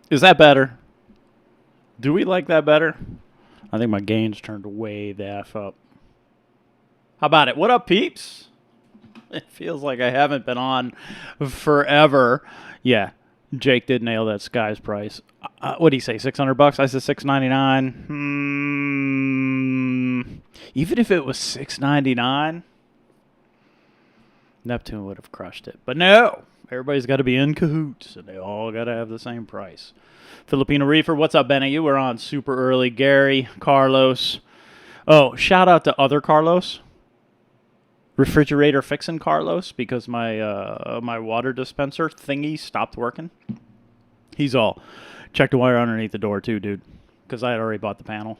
Is that better? Do we like that better? I think my gain's turned way the F up. How about it? What up, peeps? It feels like I haven't been on forever. Yeah, Jake did nail that Sky's price. What did he say? $600? I said $699. Even if it was $699, Neptune would have crushed it. But no, everybody's got to be in cahoots, and they all got to have the same price. Filipino Reefer, what's up, Benny? You were on super early. Gary, Carlos. Oh, shout out to other Carlos. Refrigerator fixing Carlos because my water dispenser thingy stopped working. He's all, check the wire underneath the door too, dude, because I had already bought the panel.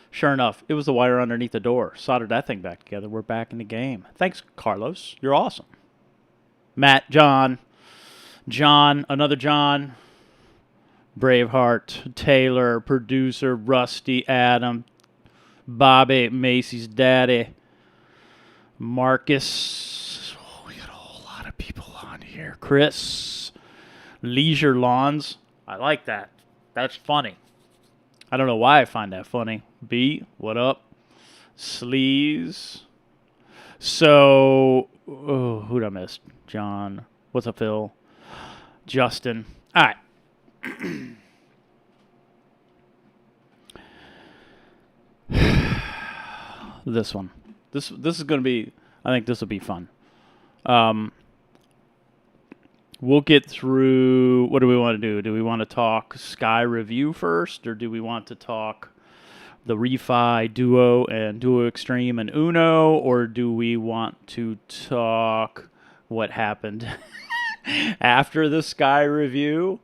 Sure enough, it was the wire underneath the door. Soldered that thing back together. We're back in the game. Thanks, Carlos. You're awesome. Matt, John, another John, Braveheart, Taylor, producer, Rusty, Adam, Bobby, Macy's daddy, Marcus. Oh, we got a whole lot of people on here. Chris, Leisure Lawns. I like that. That's funny. I don't know why I find that funny. B, what up? Sleaze. So, who'd I miss? John. What's up, Phil? Justin. All right. This one. This is going to be, I think this will be fun. We'll get through, what do we want to do? Do we want to talk Sky Review first, or do we want to talk the Refi Duo and Duo Extreme and Uno, or do we want to talk what happened after the Sky Review,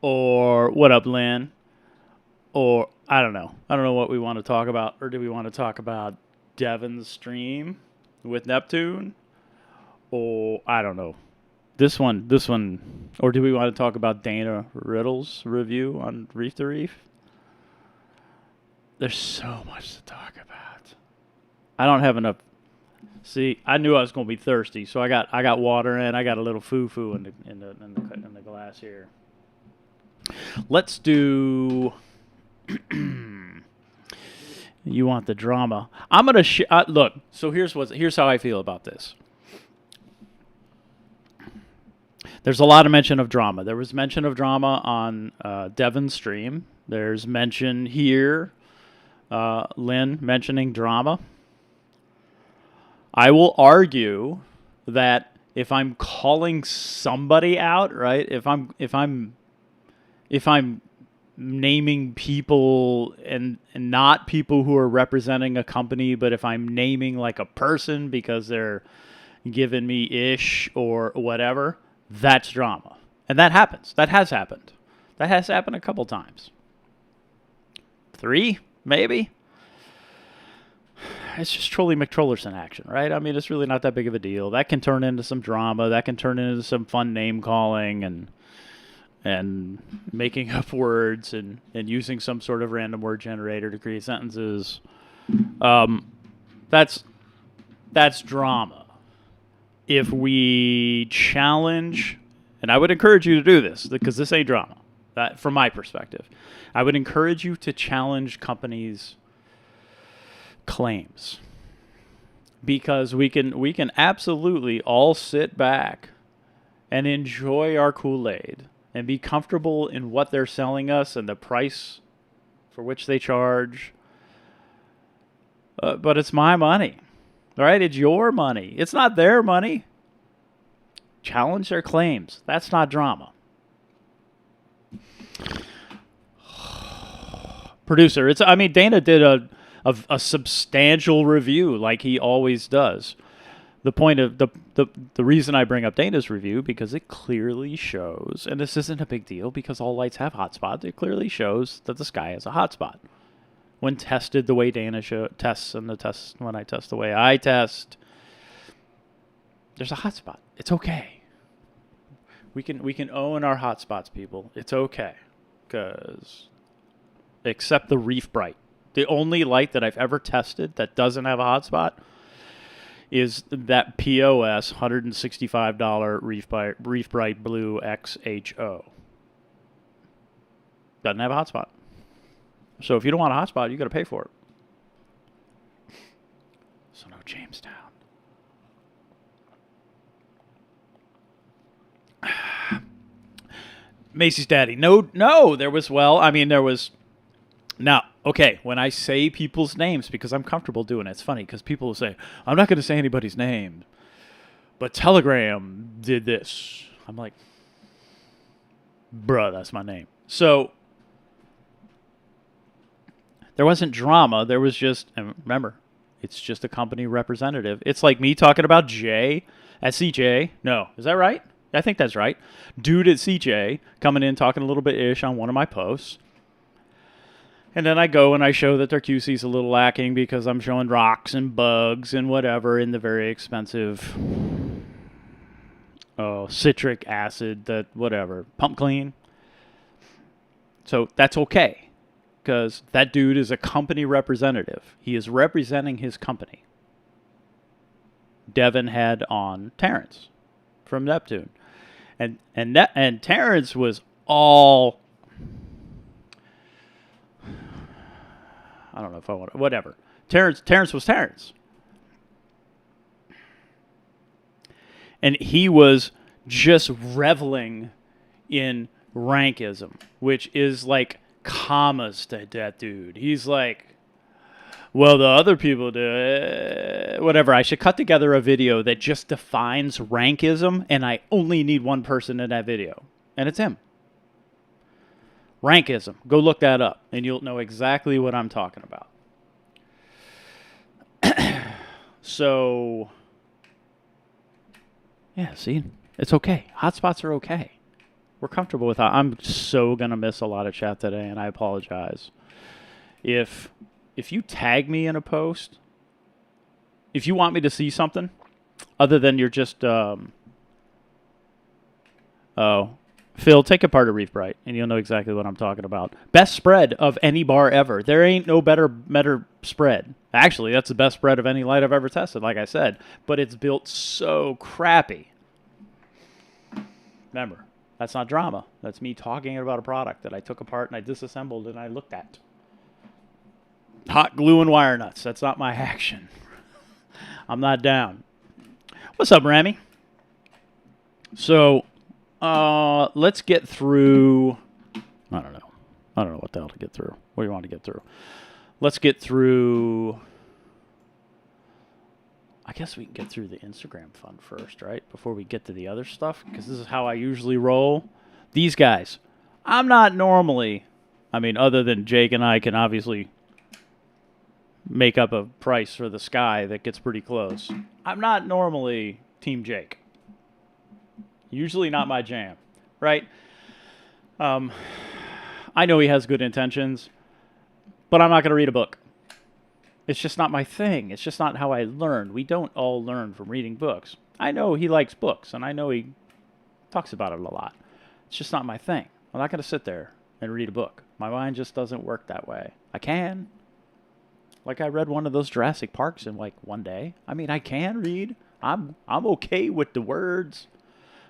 or what up, Lynn? Or, I don't know. I don't know what we want to talk about, or do we want to talk about Devin's stream with Neptune? Or, I don't know. This one, or do we want to talk about Dana Riddle's review on Reef to Reef? There's so much to talk about. I don't have enough. See, I knew I was going to be thirsty, so I got water in. I got a little foo in the glass here. Let's do. You want the drama? I'm gonna look. So here's how I feel about this. There's a lot of mention of drama. There was mention of drama on Devin's stream. There's mention here, Lynn mentioning drama. I will argue that if I'm calling somebody out, right? If I'm naming people and not people who are representing a company, but if I'm naming like a person because they're giving me ish or whatever, that's drama. And that happens. That has happened. That has happened a couple times. 3, maybe. It's just Trolley McTrollerson action, right? I mean, it's really not that big of a deal. That can turn into some drama. That can turn into some fun name calling and making up words and using some sort of random word generator to create sentences. That's drama. If we challenge, and I would encourage you to do this because this ain't drama, that from my perspective, I would encourage you to challenge companies' claims, because we can absolutely all sit back and enjoy our Kool-Aid and be comfortable in what they're selling us and the price for which they charge. But it's my money, right? It's your money. It's not their money. Challenge their claims. That's not drama. Producer, Dana did a substantial review like he always does. The point of the reason I bring up Dana's review, because it clearly shows, and this isn't a big deal because all lights have hotspots, it clearly shows that the Sky has a hotspot. When tested the way Dana tests, and when I test the way I test, there's a hotspot. It's okay. We can own our hotspots, people. It's okay. Because except the Reef Bright. The only light that I've ever tested that doesn't have a hotspot is that POS $165 Reef Bright Blue XHO. doesn't have a hotspot. So if you don't want a hotspot, you got to pay for it. So no Jamestown. Macy's daddy. No, there was, now, okay, when I say people's names, because I'm comfortable doing it, it's funny, because people will say, I'm not going to say anybody's name, but Telegram did this. I'm like, bruh, that's my name. So, there wasn't drama, there was just, and remember, it's just a company representative. It's like me talking about Jay at CJ. No, is that right? I think that's right. Dude at CJ coming in talking a little bit ish on one of my posts. And then I go and I show that their QC's a little lacking because I'm showing rocks and bugs and whatever in the very expensive citric acid, that whatever, pump clean. So that's okay because that dude is a company representative. He is representing his company. Devin had on Terrence from Neptune. And Terrence was all, I don't know if I want to, whatever. Terrence was Terrence. And he was just reveling in rankism, which is like commas to that dude. He's like, well, the other people do it. Whatever. I should cut together a video that just defines rankism, and I only need one person in that video, and it's him. Rankism. Go look that up, and you'll know exactly what I'm talking about. So, yeah, see? It's okay. Hotspots are okay. We're comfortable with that. I'm so going to miss a lot of chat today, and I apologize. If you tag me in a post, if you want me to see something, other than you're just, Phil, take apart a Reef Bright, and you'll know exactly what I'm talking about. Best spread of any bar ever. There ain't no better spread. Actually, that's the best spread of any light I've ever tested, like I said. But it's built so crappy. Remember, that's not drama. That's me talking about a product that I took apart and I disassembled and I looked at. Hot glue and wire nuts. That's not my action. I'm not down. What's up, Rami? So, let's get through. I don't know what the hell to get through. What do you want to get through? Let's get through. I guess we can get through the Instagram fund first, right? Before we get to the other stuff, because this is how I usually roll. These guys, I'm not normally. I mean, other than Jake and I can obviously make up a price for the sky that gets pretty close. I'm not normally Team Jake. Usually not my jam, right? I know he has good intentions, but I'm not going to read a book. It's just not my thing. It's just not how I learn. We don't all learn from reading books. I know he likes books, and I know he talks about it a lot. It's just not my thing. I'm not going to sit there and read a book. My mind just doesn't work that way. I can. Like, I read one of those Jurassic Parks in, like, one day. I mean, I can read. I'm okay with the words.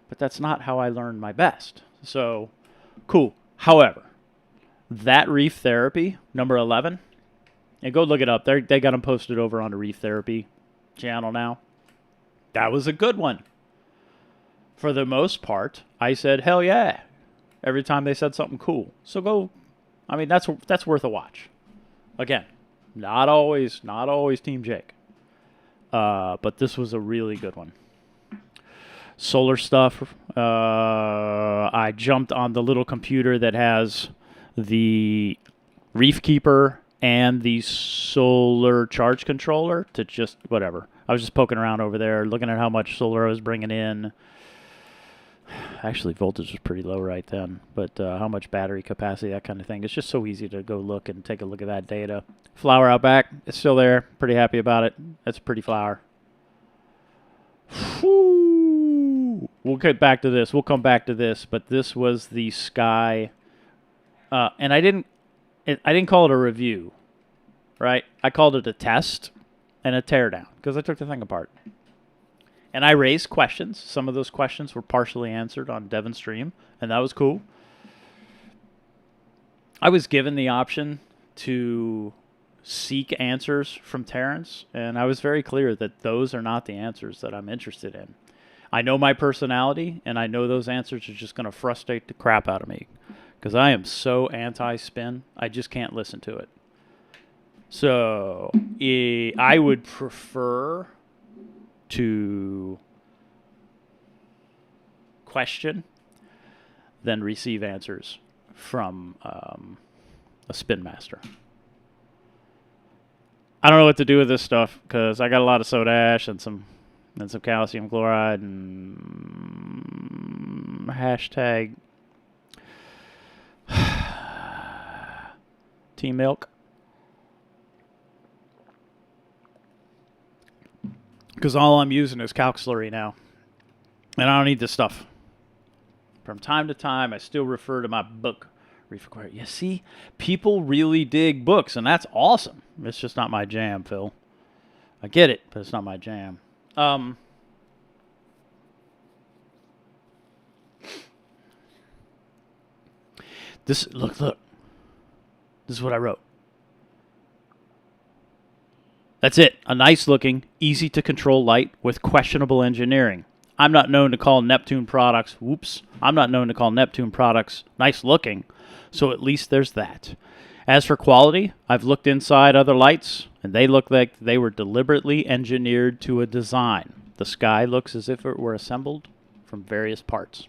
But that's not how I learn my best. So, cool. However, that Reef Therapy, number 11, and go look it up. They got them posted over on the Reef Therapy channel now. That was a good one. For the most part, I said, hell yeah, every time they said something cool. So go, I mean, that's worth a watch. Again, not always Team Jake. But this was a really good one. Solar stuff. I jumped on the little computer that has the Reef Keeper and the solar charge controller to just whatever. I was just poking around over there, looking at how much solar I was bringing in. Actually, voltage was pretty low right then, but how much battery capacity, that kind of thing. It's just so easy to go look and take a look at that data. Flower out back, it's still there. Pretty happy about it. That's a pretty flower. Whew. We'll get back to this. We'll come back to this, but this was the Sky, and I didn't call it a review, right? I called it a test and a teardown because I took the thing apart. And I raised questions. Some of those questions were partially answered on Devin's stream, and that was cool. I was given the option to seek answers from Terrence, and I was very clear that those are not the answers that I'm interested in. I know my personality, and I know those answers are just going to frustrate the crap out of me because I am so anti-spin, I just can't listen to it. So I would prefer to question than receive answers from a spin master. I don't know what to do with this stuff because I got a lot of soda ash and some calcium chloride and hashtag tea milk. Because all I'm using is calc slurry now. And I don't need this stuff. From time to time, I still refer to my book. You see, people really dig books, and that's awesome. It's just not my jam, Phil. I get it, but it's not my jam. Look. This is what I wrote. That's it. A nice-looking, easy-to-control light with questionable engineering. I'm not known to call Neptune products, I'm not known to call Neptune products nice-looking, so at least there's that. As for quality, I've looked inside other lights, and they look like they were deliberately engineered to a design. The sky looks as if it were assembled from various parts.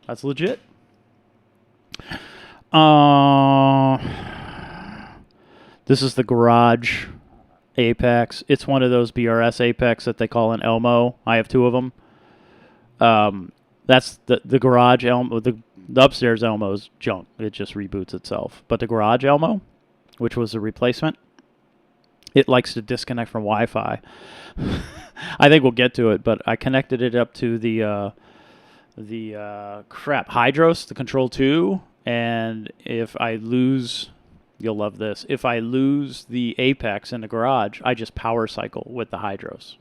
That's legit. This is the garage Apex. It's one of those BRS Apex that they call an Elmo. I have two of them. That's the garage Elmo. The upstairs Elmo's junk. It just reboots itself. But the garage Elmo, which was a replacement, it likes to disconnect from Wi-Fi. I think we'll get to it, but I connected it up to the Hydros, the Control 2, and if I lose... You'll love this. If I lose the Apex in the garage, I just power cycle with the Hydros.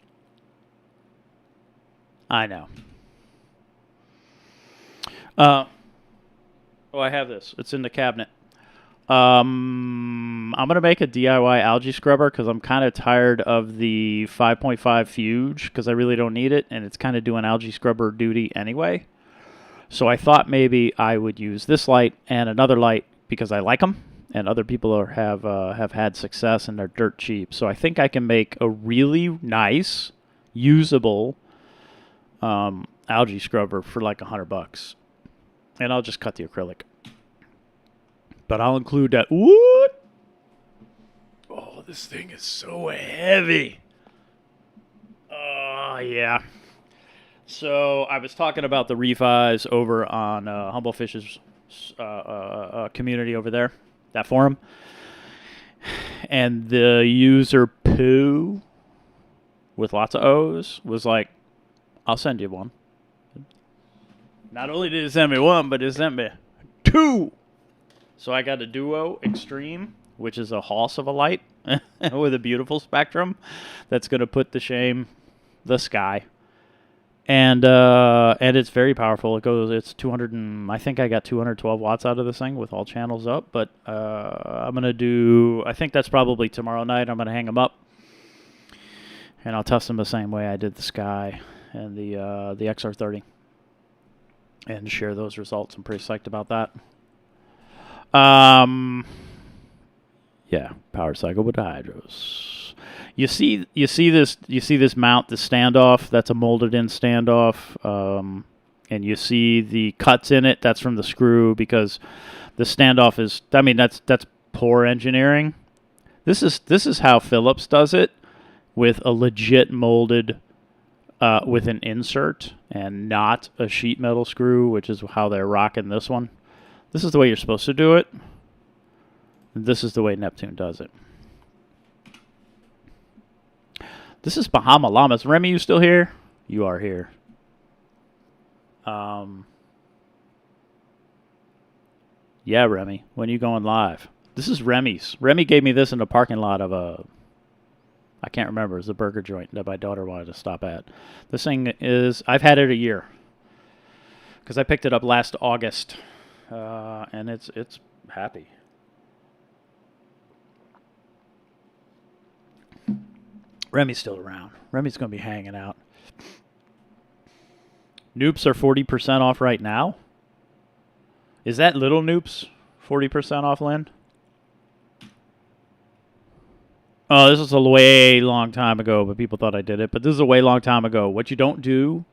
I know. I have this. It's in the cabinet. I'm going to make a DIY algae scrubber because I'm kind of tired of the 5.5 Fuge because I really don't need it, and it's kind of doing algae scrubber duty anyway. So I thought maybe I would use this light and another light because I like them. And other people have had success and they're dirt cheap. So I think I can make a really nice, usable algae scrubber for like $100. And I'll just cut the acrylic. But I'll include that wood. Oh, this thing is so heavy. Oh, yeah. So I was talking about the refis over on Humble Fish's community over there. That forum, and the user Pooh with lots of O's was like, I'll send you one. Not only did he send me one, but he sent me two. So I got a Duo Extreme, which is a hoss of a light with a beautiful spectrum that's going to put to shame the sky. And it's very powerful. It's 200 and I think I got 212 watts out of this thing with all channels up. But I'm gonna do. I think that's probably tomorrow night. I'm gonna hang them up, and I'll test them the same way I did the Sky and the XR30, and share those results. I'm pretty psyched about that. Yeah, power cycle with Hydros. You see this mount, the standoff. That's a molded-in standoff, and you see the cuts in it. That's from the screw because the standoff is. I mean, that's poor engineering. This is how Phillips does it with a legit molded, with an insert and not a sheet metal screw, which is how they're rocking this one. This is the way you're supposed to do it. This is the way Neptune does it. This is Bahama Llamas. Remy, you still here? You are here. Yeah, Remy. When are you going live? This is Remy's. Remy gave me this in the parking lot of I can't remember. It was a burger joint that my daughter wanted to stop at. This thing is, I've had it a year. Because I picked it up last August. And it's happy. Remy's still around. Remy's going to be hanging out. Noops are 40% off right now. Is that little Noops 40% off, Lynn? Oh, this was a way long time ago, but people thought I did it. But this is a way long time ago. What you don't do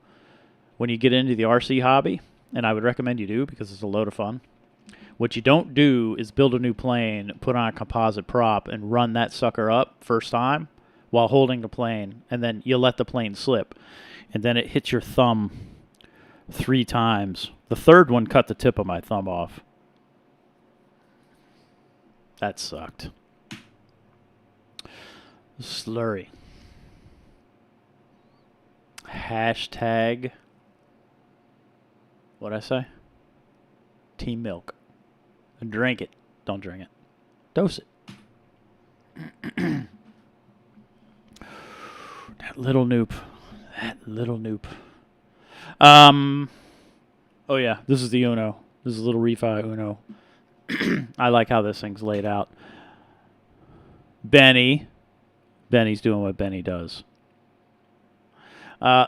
when you get into the RC hobby, and I would recommend you do because it's a load of fun. What you don't do is build a new plane, put on a composite prop, and run that sucker up first time while holding the plane, and then you let the plane slip. And then it hits your thumb 3 times. The third one cut the tip of my thumb off. That sucked. Slurry. Hashtag. What'd I say? Team milk. Drink it. Don't drink it. Dose it. That little noob. That little noob. Oh yeah, this is the Uno. This is a little refi Uno. I like how this thing's laid out. Benny's doing what Benny does.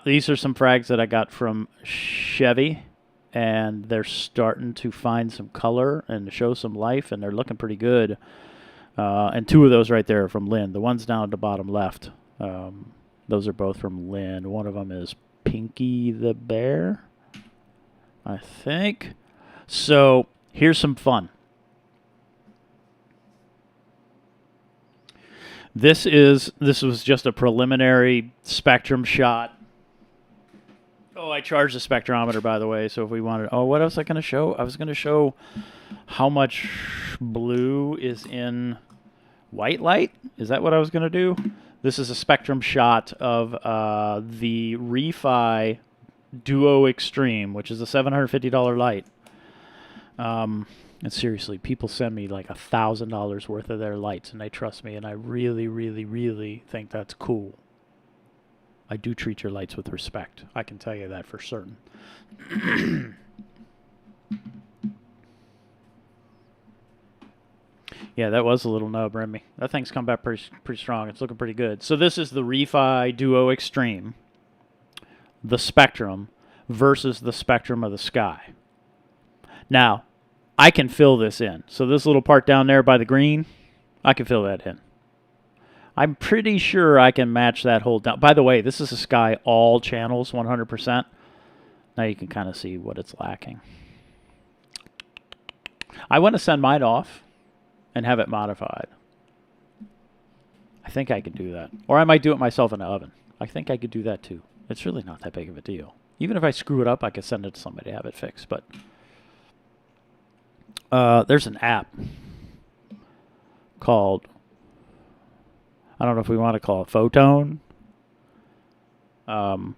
These are some frags that I got from Chevy, and they're starting to find some color and show some life, and they're looking pretty good. And 2 of those right there are from Lynn. The ones down at the bottom left, those are both from Lynn. One of them is Pinky the Bear, I think. So here's some fun. This was just a preliminary spectrum shot. Oh, I charged the spectrometer, by the way, so if we wanted... Oh, what else was I going to show? I was going to show how much blue is in white light. Is that what I was going to do? This is a spectrum shot of the Refi Duo Extreme, which is a $750 light. And seriously, people send me like $1,000 worth of their lights, and they trust me, and I really, really, really think that's cool. I do treat your lights with respect. I can tell you that for certain. Yeah, that was a little nub, Remy. That thing's come back pretty strong. It's looking pretty good. So this is the Refi Duo Extreme, the Spectrum, versus the Spectrum of the Sky. Now, I can fill this in. So this little part down there by the green, I can fill that in. I'm pretty sure I can match that whole down. By the way, this is a Sky all channels, 100%. Now you can kind of see what it's lacking. I want to send mine off and have it modified. I think I could do that. Or I might do it myself in the oven. I think I could do that too. It's really not that big of a deal. Even if I screw it up, I could send it to somebody to have it fixed. But there's an app called, I don't know if we want to call it Photone. And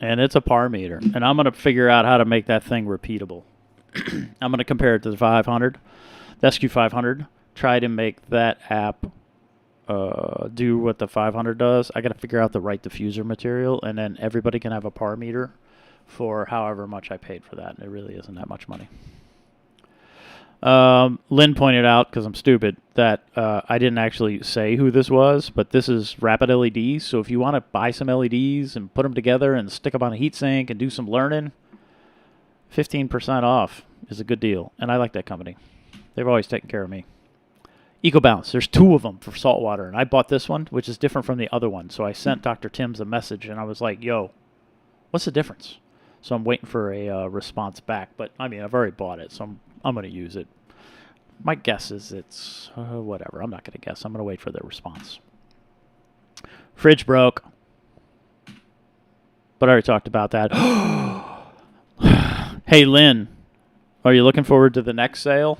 it's a par meter. And I'm going to figure out how to make that thing repeatable. I'm going to compare it to the 500, the SQ500. Try to make that app do what the 500 does. I got to figure out the right diffuser material, and then everybody can have a par meter for however much I paid for that. And it really isn't that much money. Lynn pointed out, because I'm stupid, that I didn't actually say who this was, but this is Rapid LEDs. So if you want to buy some LEDs and put them together and stick them on a heatsink and do some learning, 15% off is a good deal. And I like that company. They've always taken care of me. EcoBalance. There's 2 of them for saltwater, and I bought this one, which is different from the other one. So I sent Dr. Timms a message, and I was like, yo, what's the difference? So I'm waiting for a response back. But, I mean, I've already bought it, so I'm going to use it. My guess is it's whatever. I'm not going to guess. I'm going to wait for their response. Fridge broke. But I already talked about that. Hey, Lynn, are you looking forward to the next sale?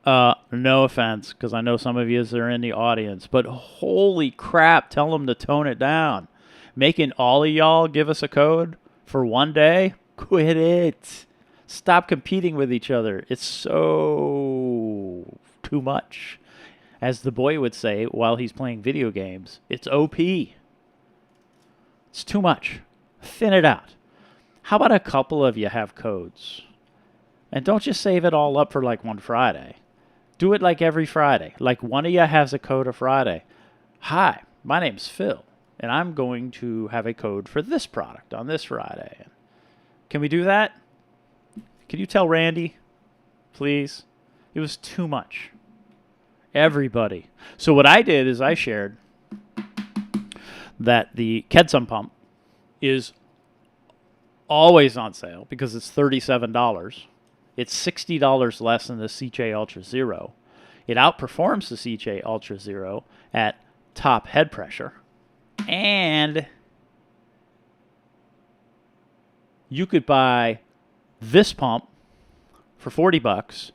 No offense, because I know some of you are in the audience, but holy crap, tell them to tone it down. Making all of y'all give us a code for one day? Quit it. Stop competing with each other. It's so too much. As the boy would say while he's playing video games, it's OP. It's too much. Thin it out. How about a couple of you have codes? And don't just save it all up for like one Friday. Do it like every Friday. Like one of you has a code a Friday. Hi, my name's Phil, and I'm going to have a code for this product on this Friday. Can we do that? Can you tell Randy, please? It was too much. Everybody. So what I did is I shared that the Kedsum pump is always on sale because it's $37. It's $60 less than the CJ Ultra Zero. It outperforms the CJ Ultra Zero at top head pressure. And you could buy this pump for $40,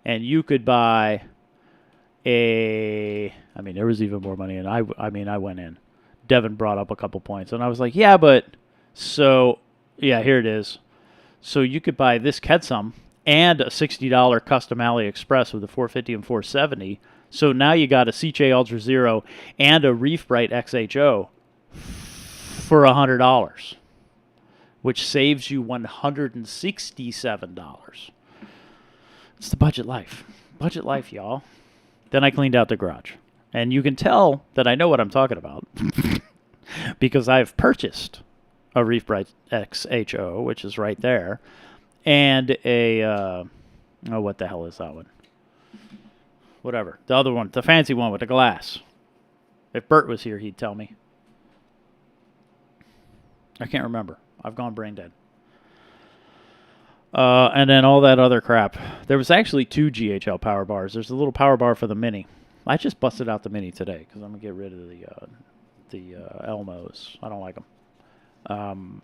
and you could buy there was even more money, and I went in. Devin brought up a couple points, and I was like, here it is. So you could buy this Kedsum and a $60 custom AliExpress with a 450 and 470. So now you got a CJ Ultra Zero and a Reef Bright XHO for $100, which saves you $167. It's the budget life. Budget life, y'all. Then I cleaned out the garage. And you can tell that I know what I'm talking about because I've purchased a Reef Bright XHO, which is right there, and what the hell is that one? Whatever. The other one, the fancy one with the glass. If Bert was here, he'd tell me. I can't remember. I've gone brain dead. And then all that other crap. There was actually 2 GHL power bars. There's a little power bar for the Mini. I just busted out the Mini today because I'm going to get rid of the Elmos. I don't like them.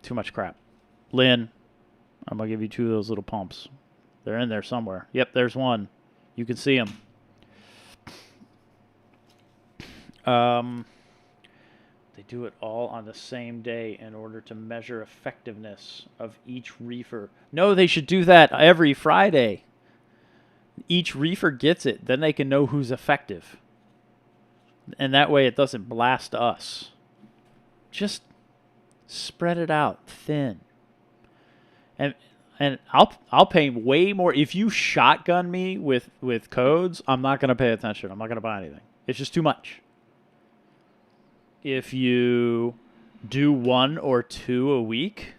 Too much crap. Lynn, I'm going to give you 2 of those little pumps. They're in there somewhere. Yep, there's one. You can see them. They do it all on the same day in order to measure effectiveness of each reefer. No, they should do that every Friday. Each reefer gets it. Then they can know who's effective. And that way it doesn't blast us. Just spread it out thin. And I'll pay way more. If you shotgun me with codes, I'm not going to pay attention. I'm not going to buy anything. It's just too much. If you do 1 or 2 a week,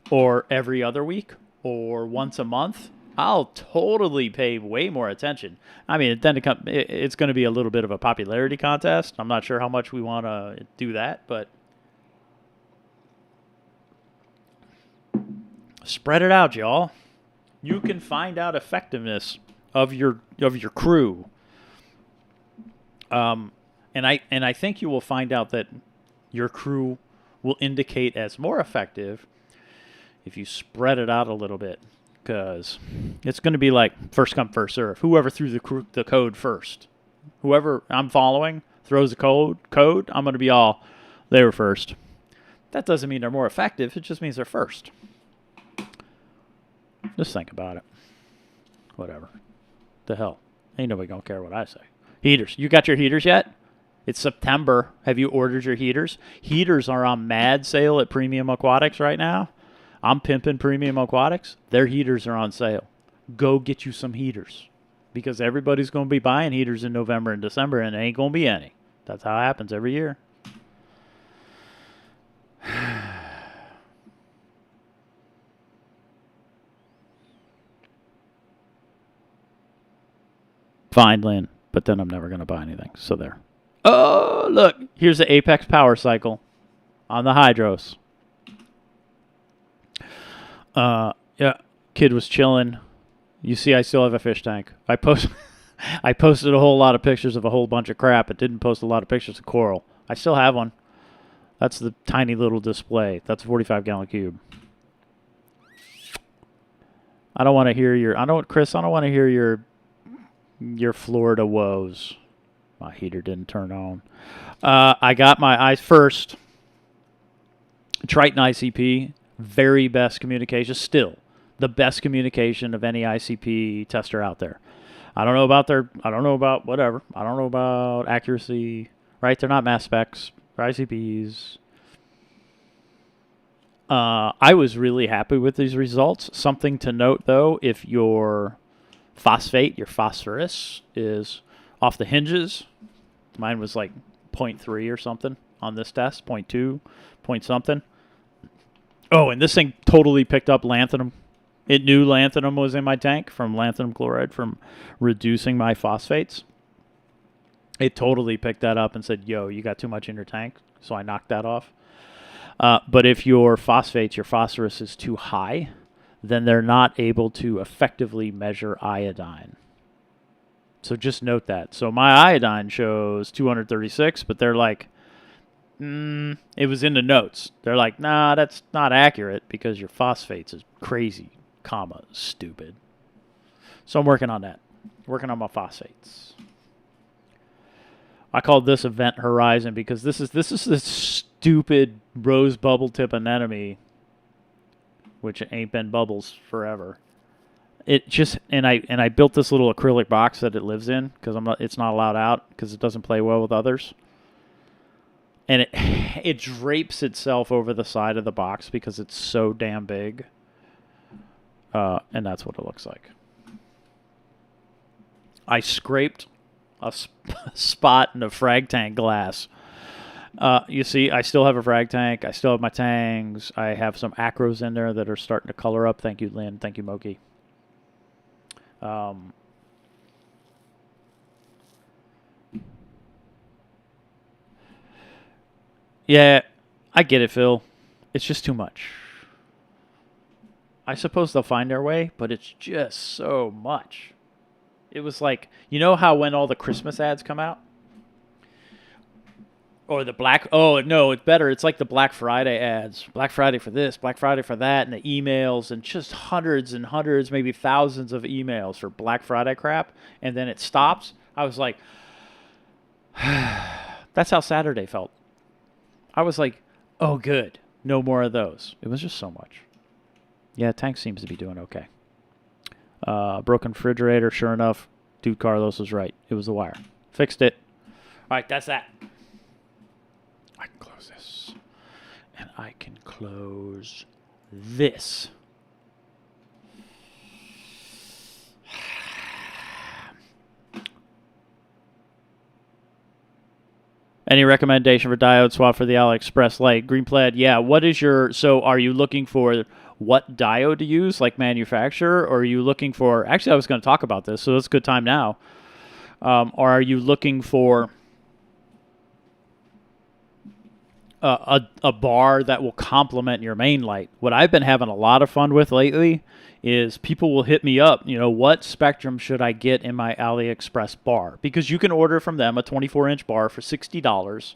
or every other week, or once a month, I'll totally pay way more attention. I mean, then it's going to be a little bit of a popularity contest. I'm not sure how much we want to do that, but spread it out, y'all. You can find out effectiveness of your crew. And I think you will find out that your crew will indicate as more effective if you spread it out a little bit, because it's going to be like first come, first serve. Whoever threw the code first, whoever I'm following throws the code, I'm going to be all, they were first. That doesn't mean they're more effective. It just means they're first. Just think about it. Whatever. The hell. Ain't nobody going to care what I say. Heaters. You got your heaters yet? It's September. Have you ordered your heaters? Heaters are on mad sale at Premium Aquatics right now. I'm pimping Premium Aquatics. Their heaters are on sale. Go get you some heaters, because everybody's going to be buying heaters in November and December, and there ain't going to be any. That's how it happens every year. Fine, Lynn, but then I'm never going to buy anything. So there. Oh, look. Here's the Apex Power Cycle on the Hydros. Yeah, kid was chilling. You see, I still have a fish tank. I posted a whole lot of pictures of a whole bunch of crap. It didn't post a lot of pictures of coral. I still have one. That's the tiny little display. That's a 45-gallon cube. I don't want to hear Chris, I don't want to hear your Florida woes. My heater didn't turn on. I got my eyes first. Triton ICP, very best communication. Still, the best communication of any ICP tester out there. I don't know about whatever. I don't know about accuracy, right? They're not mass specs. They're ICPs. I was really happy with these results. Something to note, though, if you're phosphate, your phosphorus, is off the hinges. Mine was like 0.3 or something on this test, 0.2, point something. Oh, and this thing totally picked up lanthanum. It knew lanthanum was in my tank from lanthanum chloride from reducing my phosphates. It totally picked that up and said, yo, you got too much in your tank. So I knocked that off. But if your phosphates, your phosphorus is too high, then they're not able to effectively measure iodine. So just note that. So my iodine shows 236, but they're like, it was in the notes. They're like, nah, that's not accurate because your phosphates is crazy, stupid. So I'm working on that. Working on my phosphates. I called this Event Horizon because this is this stupid rose bubble tip anemone, which ain't been bubbles forever. It just and I built this little acrylic box that it lives in because it's not allowed out because it doesn't play well with others. And it drapes itself over the side of the box because it's so damn big. And that's what it looks like. I scraped a spot in a frag tank glass. You see, I still have a frag tank. I still have my tangs. I have some acros in there that are starting to color up. Thank you, Lynn. Thank you, Moki. Yeah, I get it, Phil. It's just too much. I suppose they'll find their way, but it's just so much. It was like, you know how when all the Christmas ads come out? Or the it's better. It's like the Black Friday ads. Black Friday for this, Black Friday for that, and the emails, and just hundreds and hundreds, maybe thousands of emails for Black Friday crap, and then it stops. I was like, that's how Saturday felt. I was like, oh, good. No more of those. It was just so much. Yeah, tank seems to be doing okay. Broken refrigerator, sure enough. Dude Carlos was right. It was the wire. Fixed it. All right, that's that. I can close this. And I can close this. Any recommendation for diode swap for the AliExpress Lite? Green Plaid, yeah. What is so are you looking for what diode to use, like manufacturer, or are you looking for, actually I was going to talk about this, so it's a good time now. Or are you looking for a bar that will complement your main light? What I've been having a lot of fun with lately is people will hit me up, what spectrum should I get in my AliExpress bar? Because you can order from them a 24-inch bar for $60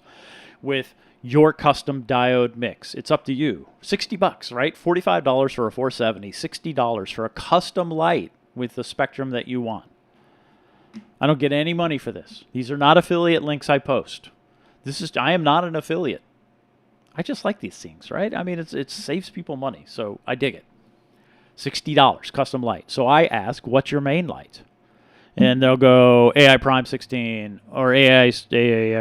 with your custom diode mix. It's up to you. $60, right? $45 for a 470, $60 for a custom light with the spectrum that you want. I don't get any money for this. These are not affiliate links I post. I am not an affiliate. I just like these things, right? I mean, it saves people money, so I dig it. $60, custom light. So I ask, what's your main light? And they'll go AI Prime 16 or AI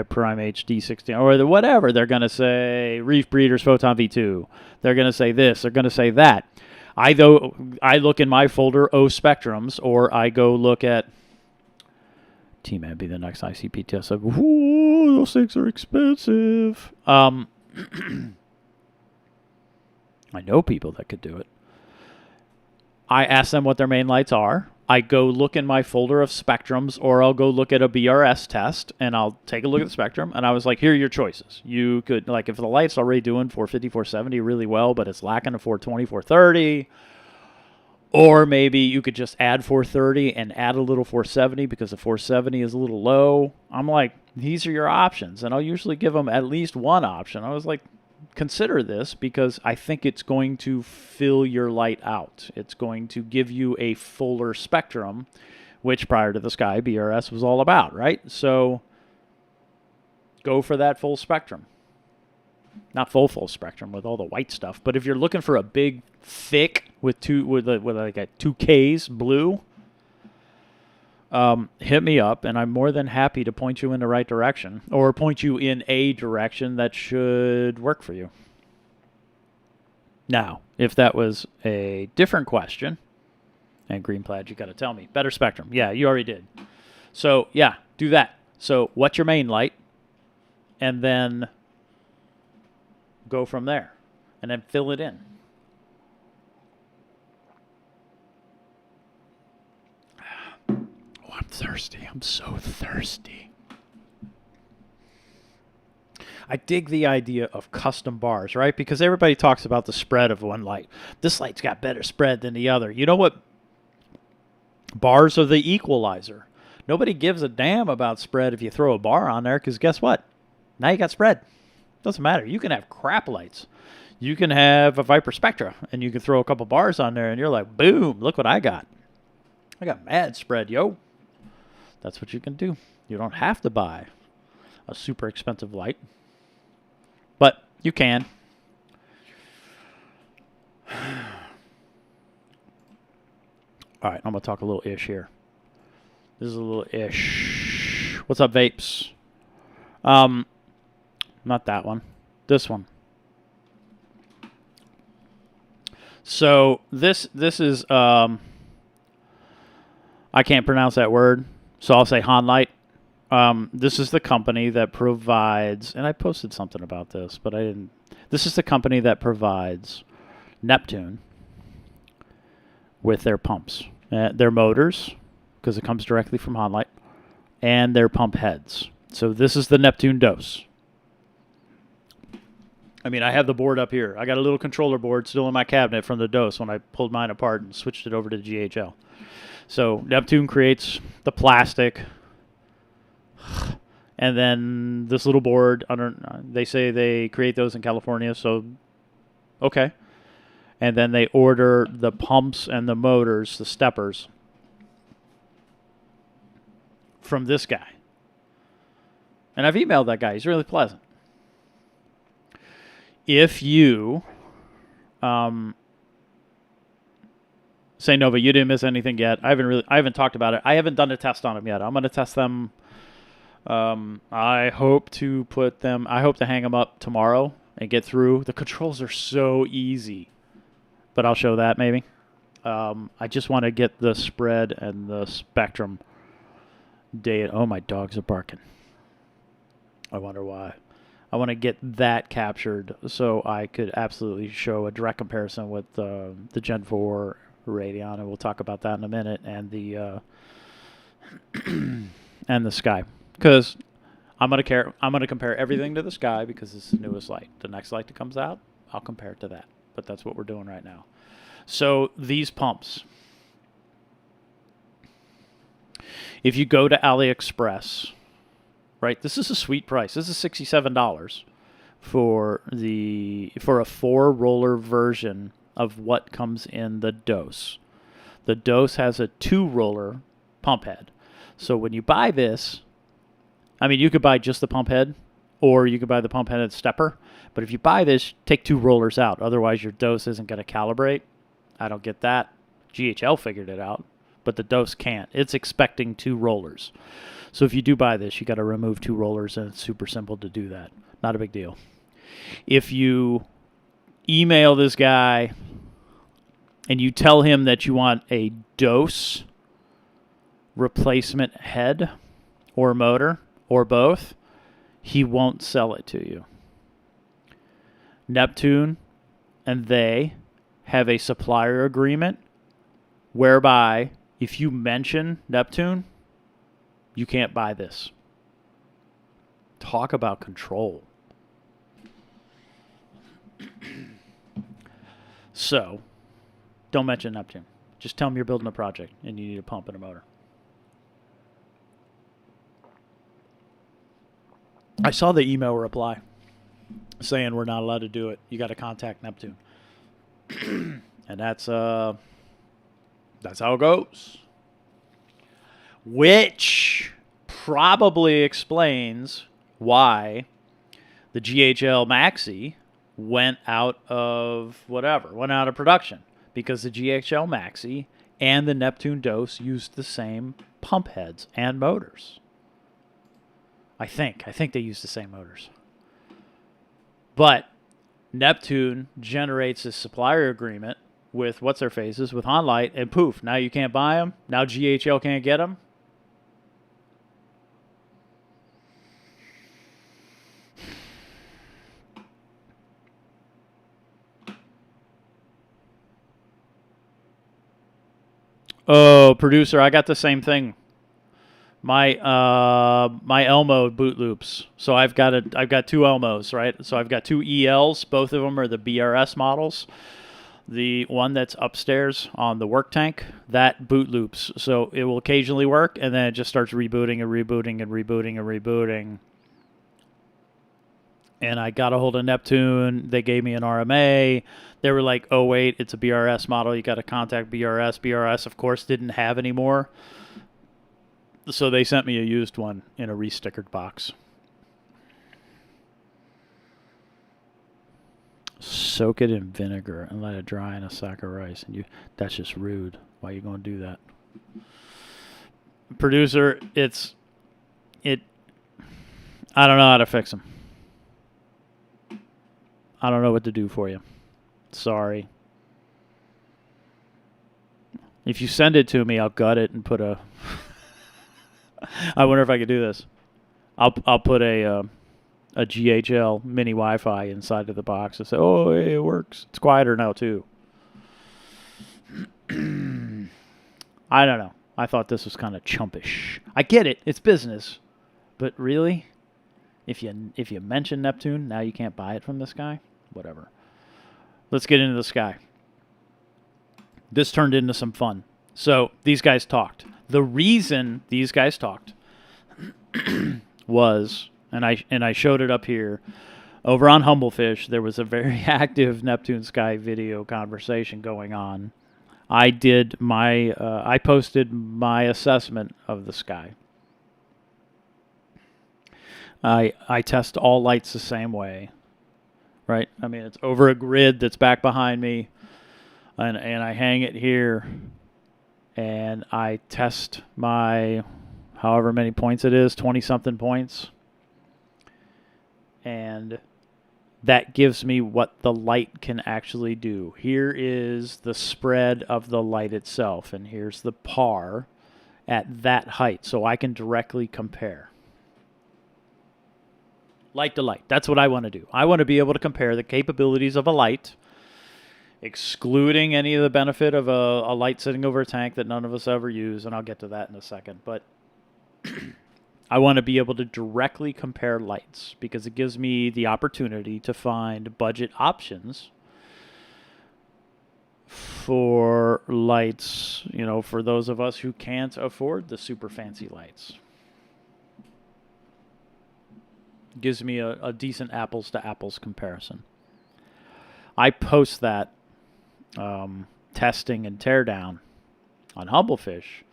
Prime HD 16 or whatever. They're going to say Reef Breeders Photon V2. They're going to say this. They're going to say that. I look in my folder, O Spectrums, or I go look at T-Man be the next ICP test. Ooh, those things are expensive. I know people that could do it. I ask them what their main lights are. I go look in my folder of spectrums, or I'll go look at a BRS test, and I'll take a look at the spectrum, and I was like, here are your choices. You could, like, if the light's already doing 450, 470 really well, but it's lacking a 420, 430, or maybe you could just add 430 and add a little 470 because the 470 is a little low. I'm like, these are your options, and I'll usually give them at least one option. I was like, consider this because I think it's going to fill your light out. It's going to give you a fuller spectrum, which prior to the Sky, BRS was all about, right? So go for that full spectrum. Not full spectrum with all the white stuff, but if you're looking for a big, thick with like a 2Ks blue, hit me up, and I'm more than happy to point you in the right direction or point you in a direction that should work for you. Now, if that was a different question And green plaid, you got to tell me. Better spectrum. Yeah, you already did. So, yeah, do that. So, what's your main light? And then go from there. And then fill it in. Oh, I'm thirsty. I'm so thirsty. I dig the idea of custom bars, right? Because everybody talks about the spread of one light. This light's got better spread than the other. You know what? Bars are the equalizer. Nobody gives a damn about spread if you throw a bar on there, because guess what? Now you got spread. Doesn't matter. You can have crap lights. You can have a Viper Spectra, and you can throw a couple bars on there, and you're like, boom, look what I got. I got mad spread, yo. That's what you can do. You don't have to buy a super expensive light, but you can. All right, I'm going to talk a little ish here. This is a little ish. What's up, vapes? Not that one. This one. So this is I can't pronounce that word, so I'll say Hanlight. This is the company that provides, and I posted something about this, but I didn't. This is the company that provides Neptune with their pumps, their motors, because it comes directly from Hanlight, and their pump heads. So this is the Neptune dose. I mean, I have the board up here. I got a little controller board still in my cabinet from the dose when I pulled mine apart and switched it over to GHL. So Neptune creates the plastic, and then this little board, they say they create those in California, so okay. And then they order the pumps and the motors, the steppers, from this guy. And I've emailed that guy. He's really pleasant. If you say no, but you didn't miss anything yet, I haven't talked about it. I haven't done a test on them yet. I'm going to test them. I hope to hang them up tomorrow and get through. The controls are so easy, but I'll show that maybe. I just want to get the spread and the spectrum data. Oh, my dogs are barking. I wonder why. I want to get that captured so I could absolutely show a direct comparison with the Gen 4 Radeon, and we'll talk about that in a minute, and the and the Sky, because I'm gonna compare everything to the Sky because it's the newest light. The next light that comes out, I'll compare it to that. But that's what we're doing right now. So these pumps, if you go to AliExpress. Right, this is a sweet price. This is $67 for a 4-roller version of what comes in the dose. The dose has a 2-roller pump head. So when you buy this, I mean, you could buy just the pump head, or you could buy the pump head and stepper. But if you buy this, take 2 rollers out. Otherwise, your dose isn't going to calibrate. I don't get that. GHL figured it out, but the dose can't. It's expecting 2 rollers. So if you do buy this, you got to remove 2 rollers, and it's super simple to do that. Not a big deal. If you email this guy and you tell him that you want a dose replacement head or motor or both, he won't sell it to you. Neptune and they have a supplier agreement whereby if you mention Neptune, you can't buy this. Talk about control. So, don't mention Neptune. Just tell them you're building a project and you need a pump and a motor. I saw the email reply saying we're not allowed to do it. You got to contact Neptune. And that's how it goes. Which probably explains why the GHL Maxi went out of production, because the GHL Maxi and the Neptune Dose used the same pump heads and motors. I think they used the same motors. But Neptune generates a supplier agreement with what's-their-faces, with Honlight, and poof, now you can't buy them. Now GHL can't get them. Oh, producer, I got the same thing. My Elmo boot loops. So I've got two Elmos, right? So I've got two ELs. Both of them are the BRS models. The one that's upstairs on the work tank, that boot loops. So it will occasionally work, and then it just starts rebooting and rebooting and rebooting and rebooting. And I got a hold of Neptune. They gave me an RMA. They were like, oh, wait, it's a BRS model. You got to contact BRS. BRS, of course, didn't have any more. So they sent me a used one in a restickered box. Soak it in vinegar and let it dry in a sack of rice. And that's just rude. Why are you going to do that? Producer, I don't know how to fix them. I don't know what to do for you. Sorry. If you send it to me, I'll gut it and put a... I wonder if I could do this. I'll put a GHL mini Wi-Fi inside of the box and say, oh, hey, it works. It's quieter now, too. I don't know. I thought this was kind of chumpish. I get it. It's business. But really? If you mention Neptune, now you can't buy it from this guy? Whatever. Let's get into the sky. This turned into some fun. So these guys talked. The reason these guys talked was, and I showed it up here, over on Humblefish, there was a very active Neptune Sky video conversation going on. I posted my assessment of the sky. I test all lights the same way, right? I mean, it's over a grid that's back behind me, and I hang it here, and I test my however many points it is, 20-something points, and that gives me what the light can actually do. Here is the spread of the light itself, and here's the par at that height, so I can directly compare. Light to light. That's what I want to do. I want to be able to compare the capabilities of a light, excluding any of the benefit of a light sitting over a tank that none of us ever use, and I'll get to that in a second. But I want to be able to directly compare lights because it gives me the opportunity to find budget options for lights, for those of us who can't afford the super fancy lights. Gives me a decent apples to apples comparison. I post that testing and teardown on Humblefish,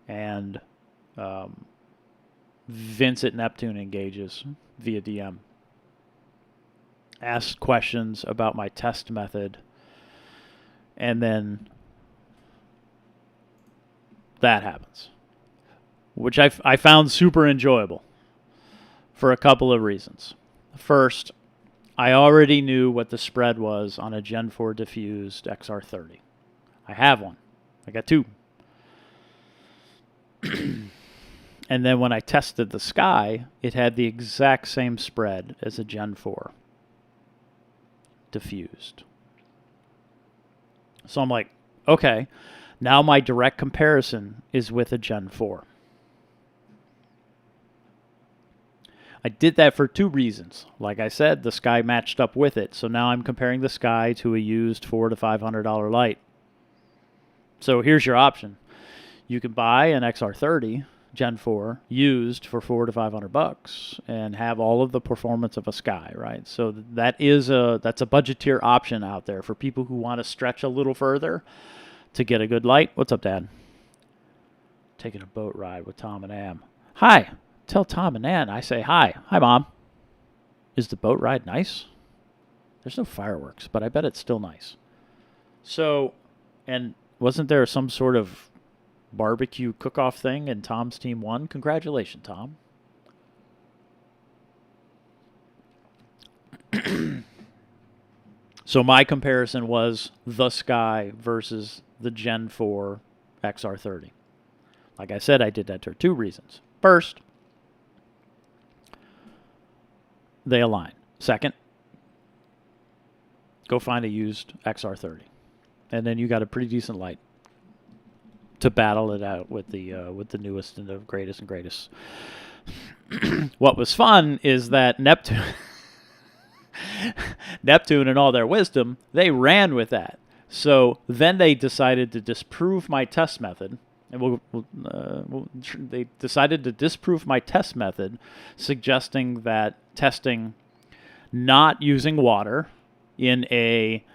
and Vince at Neptune engages via DM. Asked questions about my test method, and then that happens, which I found super enjoyable. For a couple of reasons. First, I already knew what the spread was on a Gen 4 diffused XR30. I have one. I got two. And then when I tested the sky, it had the exact same spread as a Gen 4 diffused. So I'm like, okay, now my direct comparison is with a Gen 4. I did that for two reasons. Like I said, the sky matched up with it. So now I'm comparing the sky to a used $400 to $500 light. So here's your option. You can buy an XR30 Gen 4 used for $400 to $500 and have all of the performance of a sky, right? So that's a budgeteer option out there for people who want to stretch a little further to get a good light. What's up, Dad? Taking a boat ride with Tom and Am. Hi. Tell Tom and Ann I say hi. Hi, Mom. Is the boat ride nice? There's no fireworks, but I bet it's still nice. So, and wasn't there some sort of barbecue cook-off thing and Tom's team won? Congratulations, Tom. So my comparison was the Sky versus the Gen 4 XR30. Like I said, I did that for 2 reasons. First, they align. Second, go find a used XR30. And then you got a pretty decent light to battle it out with the newest and the greatest and greatest. What was fun is that Neptune in all their wisdom, they ran with that. So then they decided to disprove my test method. And they decided to disprove my test method, suggesting that testing not using water in a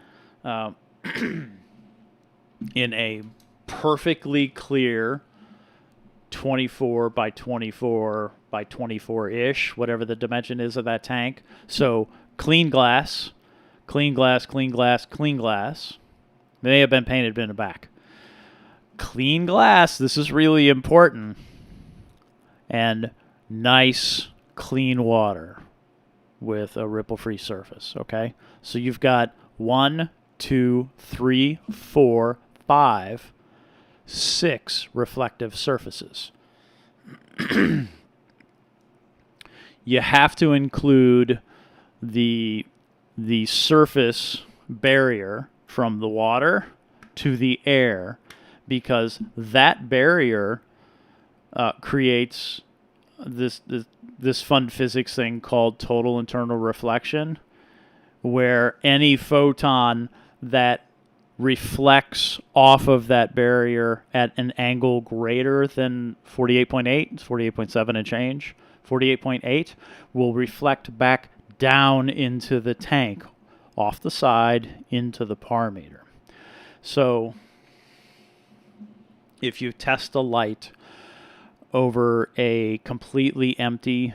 in a perfectly clear 24 by 24 by 24-ish, whatever the dimension is of that tank. So clean glass, clean glass, clean glass, clean glass. May have been painted in the back. Clean glass, this is really important. And nice, clean water with a ripple-free surface, okay? So you've got 1, 2, 3, 4, 5, 6 reflective surfaces. You have to include the surface barrier from the water to the air, because that barrier creates this fun physics thing called total internal reflection, where any photon that reflects off of that barrier at an angle greater than 48.8, 48.7 and change, 48.8, will reflect back down into the tank, off the side, into the par meter. So if you test a light over a completely empty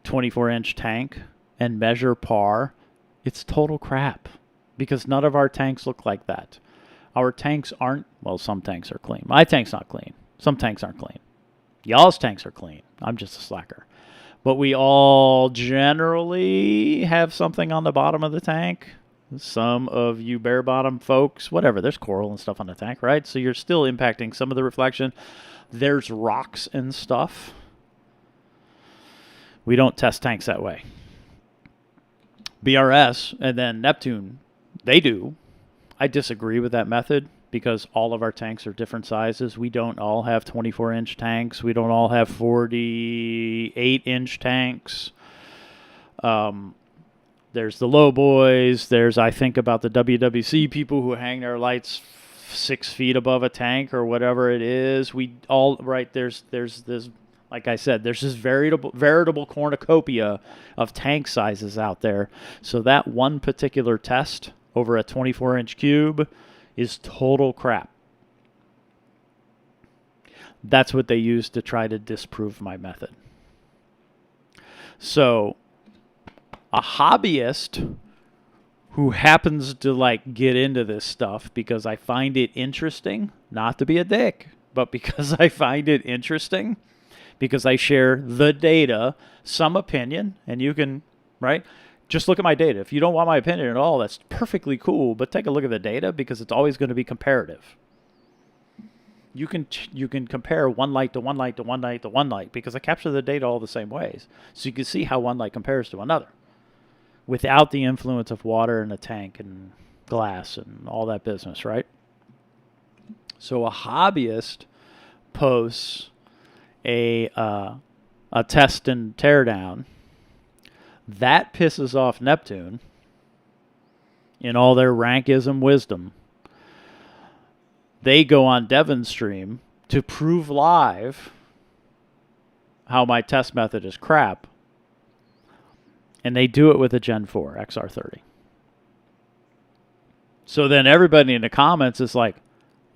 24-inch tank and measure par, it's total crap, because none of our tanks look like that. Our tanks aren't, well, some tanks are clean. My tank's not clean. Some tanks aren't clean. Y'all's tanks are clean. I'm just a slacker. But we all generally have something on the bottom of the tank. Some of you bare bottom folks, whatever, there's coral and stuff on the tank, right? So you're still impacting some of the reflection. There's rocks and stuff. We don't test tanks that way. BRS and then Neptune, they do. I disagree with that method because all of our tanks are different sizes. We don't all have 24-inch tanks. We don't all have 48-inch tanks. There's the low boys. There's, I think, about the WWC people who hang their lights 6 feet above a tank or whatever it is. We all, right, there's this, like I said, there's this veritable cornucopia of tank sizes out there. So that one particular test over a 24-inch cube is total crap. That's what they used to try to disprove my method. So a hobbyist who happens to like get into this stuff because I find it interesting, not to be a dick, but because I find it interesting, because I share the data, some opinion, and you can, right? Just look at my data. If you don't want my opinion at all, that's perfectly cool, but take a look at the data because it's always going to be comparative. You can compare one light to one light to one light to one light because I capture the data all the same ways. So you can see how one light compares to another without the influence of water in a tank and glass and all that business, right? So a hobbyist posts a test and teardown. That pisses off Neptune in all their rankism wisdom. They go on Devon's stream to prove live how my test method is crap. And they do it with a Gen 4 XR30. So then everybody in the comments is like,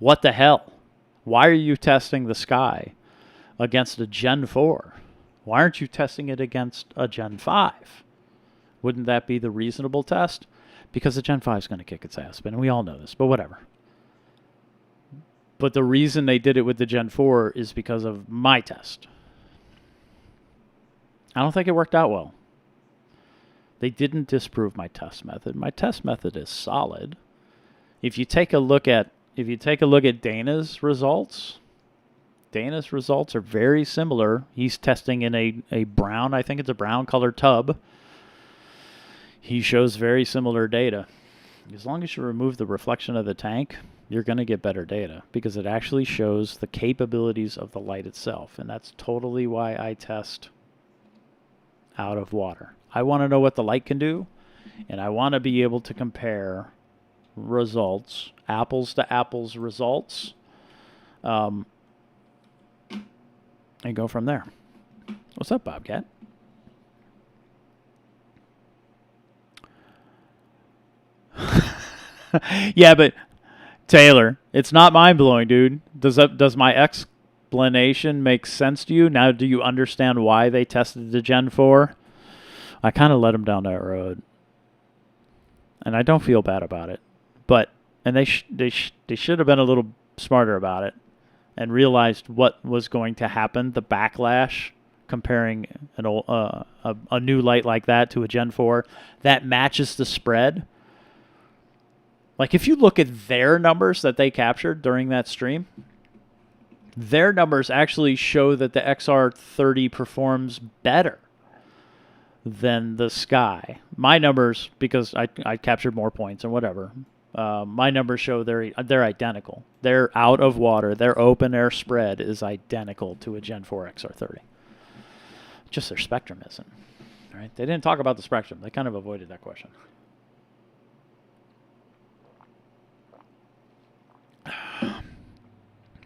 what the hell? Why are you testing the Sky against a Gen 4? Why aren't you testing it against a Gen 5? Wouldn't that be the reasonable test? Because the Gen 5 is going to kick its ass, and we all know this, but whatever. But the reason they did it with the Gen 4 is because of my test. I don't think it worked out well. They didn't disprove my test method. My test method is solid. If you take a look at Dana's results are very similar. He's testing in a brown, I think it's a brown colored tub. He shows very similar data. As long as you remove the reflection of the tank, you're going to get better data because it actually shows the capabilities of the light itself. And that's totally why I test out of water. I want to know what the light can do, and I want to be able to compare results, apples to apples results, and go from there. What's up, Bobcat? Yeah, but Taylor, it's not mind-blowing, dude. Does my explanation make sense to you? Now do you understand why they tested the Gen 4? I kind of led them down that road. And I don't feel bad about it. And they should have been a little smarter about it and realized what was going to happen, the backlash comparing a new light like that to a Gen 4 that matches the spread. Like, if you look at their numbers that they captured during that stream, their numbers actually show that the XR30 performs better than the Sky. My numbers, because I captured more points and whatever, my numbers show they're identical. They're out of water. Their open air spread is identical to a Gen 4 XR30. Just their spectrum isn't. Right? They didn't talk about the spectrum. They kind of avoided that question.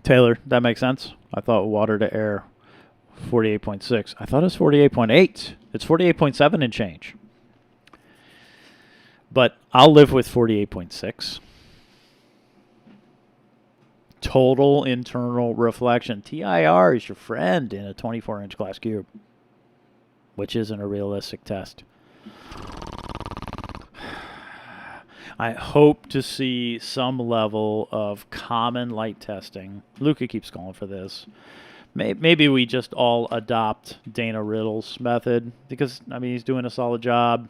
Taylor, that makes sense? I thought water to air 48.6. I thought it was 48.8. It's 48.7 and change. But I'll live with 48.6. Total internal reflection. TIR is your friend in a 24-inch glass cube, which isn't a realistic test. I hope to see some level of common light testing. Luca keeps calling for this. Maybe we just all adopt Dana Riddle's method because, I mean, he's doing a solid job.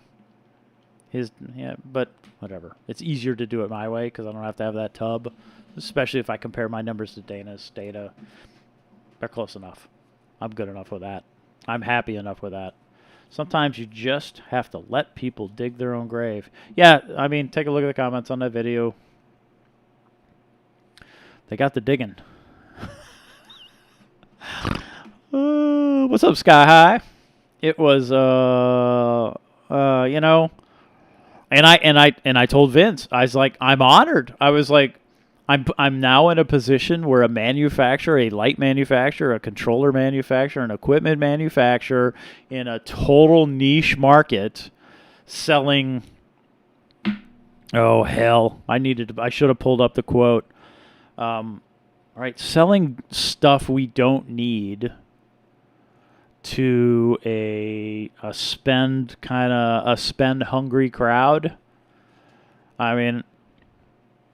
But whatever. It's easier to do it my way because I don't have to have that tub, especially if I compare my numbers to Dana's data. They're close enough. I'm good enough with that. I'm happy enough with that. Sometimes you just have to let people dig their own grave. Yeah, I mean, take a look at the comments on that video. They got the digging. What's up, Sky High? It was, you know, and I told Vince, I was like, I'm honored. I was like, I'm now in a position where a manufacturer, a light manufacturer, a controller manufacturer, an equipment manufacturer in a total niche market selling, oh hell, I should have pulled up the quote. All right, selling stuff we don't need to a spend hungry crowd. I mean,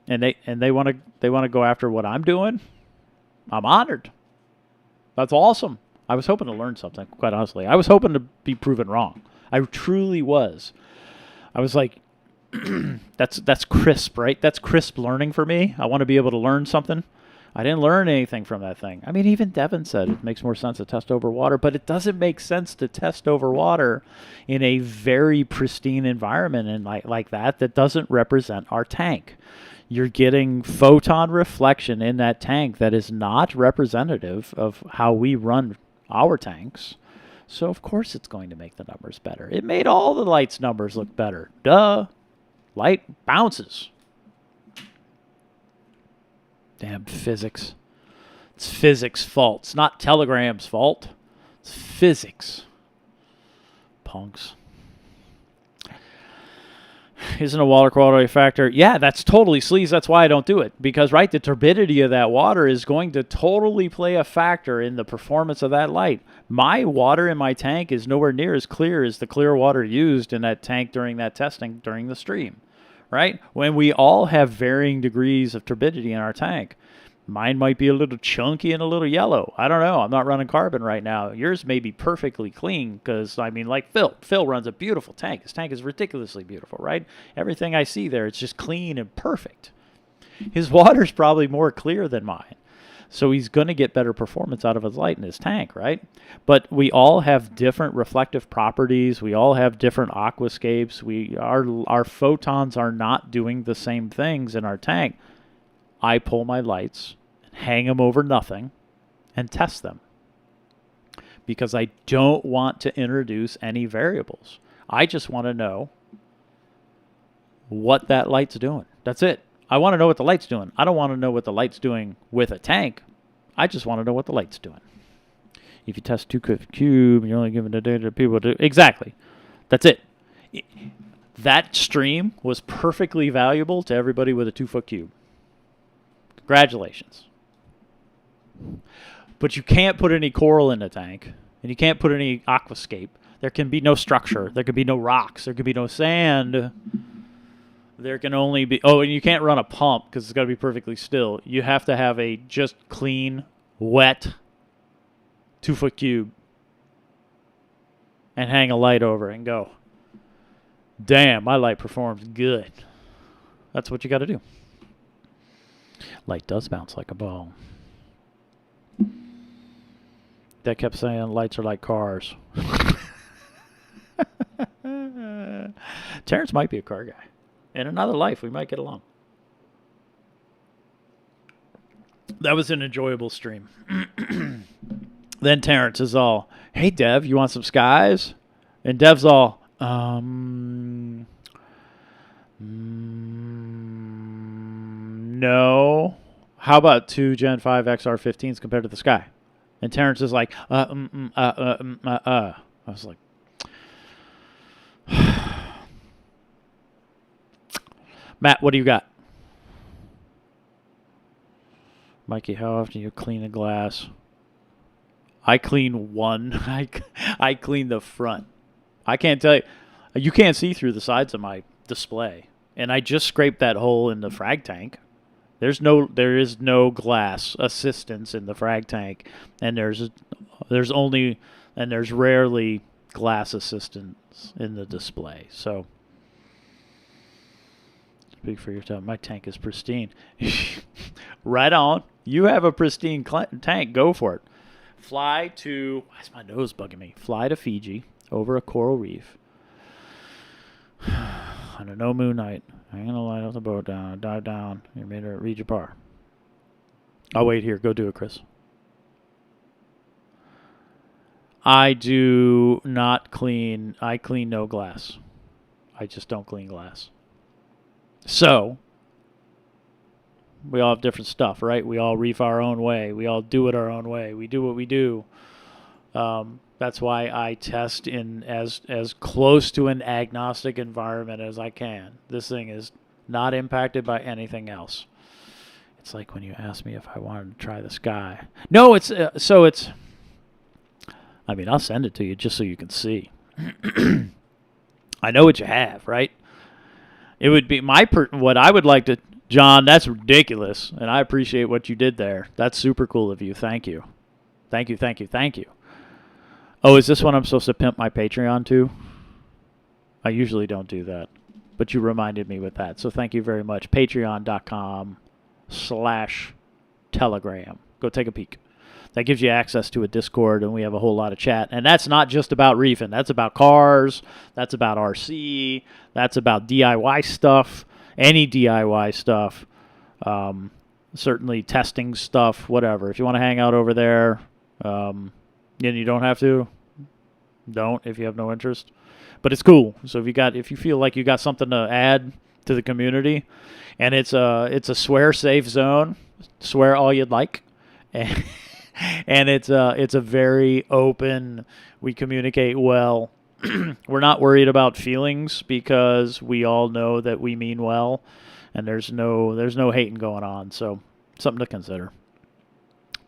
and they want to go after what I'm doing. I'm honored. That's awesome. I was hoping to learn something, quite honestly. I was hoping to be proven wrong. I truly was. I was like, that's crisp, right? That's crisp learning for me. I want to be able to learn something. I didn't learn anything from that thing. I mean, even Devin said it makes more sense to test over water, but it doesn't make sense to test over water in a very pristine environment and like that doesn't represent our tank. You're getting photon reflection in that tank that is not representative of how we run our tanks. So, of course, it's going to make the numbers better. It made all the lights numbers look better. Duh. Light bounces. Damn physics. It's physics' fault. It's not Telegram's fault. It's physics. Punks. Isn't a water quality factor? Yeah, that's totally sleaze. That's why I don't do it. Because, right, the turbidity of that water is going to totally play a factor in the performance of that light. My water in my tank is nowhere near as clear as the clear water used in that tank during that testing during the stream. Right? When we all have varying degrees of turbidity in our tank. Mine might be a little chunky and a little yellow. I don't know. I'm not running carbon right now. Yours may be perfectly clean because, I mean, like Phil. Phil runs a beautiful tank. His tank is ridiculously beautiful, right? Everything I see there, it's just clean and perfect. His water's probably more clear than mine. So he's going to get better performance out of his light in his tank, right? But we all have different reflective properties. We all have different aquascapes. Our photons are not doing the same things in our tank. I pull my lights, hang them over nothing, and test them. Because I don't want to introduce any variables. I just want to know what that light's doing. That's it. I want to know what the light's doing. I don't want to know what the light's doing with a tank. I just want to know what the light's doing. If you test 2-foot cube, you're only giving the data to people. Exactly. That's it. That stream was perfectly valuable to everybody with a 2-foot cube. Congratulations. But you can't put any coral in the tank, and you can't put any aquascape. There can be no structure. There can be no rocks. There can be no sand. There can only be... Oh, and you can't run a pump because it's got to be perfectly still. You have to have a just clean, wet 2-foot cube and hang a light over it and go, damn, my light performs good. That's what you got to do. Light does bounce like a ball. That kept saying lights are like cars. Terrence might be a car guy. In another life, we might get along. That was an enjoyable stream. Then Terrence is all, hey, Dev, you want some skies? And Dev's all, no. How about 2 Gen 5 XR15s compared to the Sky? And Terrence is like, I was like, Matt, what do you got? Mikey, how often do you clean a glass? I clean one. I clean the front. I can't tell you. You can't see through the sides of my display. And I just scraped that hole in the frag tank. There is no glass assistance in the frag tank, and there's rarely glass assistance in the display. So speak for yourself. My tank is pristine. Right on. You have a pristine tank. Go for it. Fly to... Why is my nose bugging me? Fly to Fiji over a coral reef on a no moon night. I'm going to light up the boat down, dive down. You made her read your par. I'll wait here. Go do it, Chris. I do not clean. I clean no glass. I just don't clean glass. So, we all have different stuff, right? We all reef our own way. We all do it our own way. We do what we do. That's why I test in as close to an agnostic environment as I can. This thing is not impacted by anything else. It's like when you asked me if I wanted to try the Sky. No, it's I mean, I'll send it to you just so you can see. I know what you have, right? It would be what I would like to... John, that's ridiculous, and I appreciate what you did there. That's super cool of you. Thank you. Thank you, thank you, thank you. Oh, is this one I'm supposed to pimp my Patreon to? I usually don't do that, but you reminded me with that. So thank you very much. Patreon.com/Telegram. Go take a peek. That gives you access to a Discord, and we have a whole lot of chat. And that's not just about reefing. That's about cars. That's about RC. That's about DIY stuff. Any DIY stuff. Certainly testing stuff, whatever. If you want to hang out over there, and you don't have to, don't if you have no interest. But it's cool. So if you feel like you got something to add to the community, and it's a swear safe zone, swear all you'd like. And it's a very open, we communicate well. We're not worried about feelings because we all know that we mean well, and there's no hating going on. So something to consider.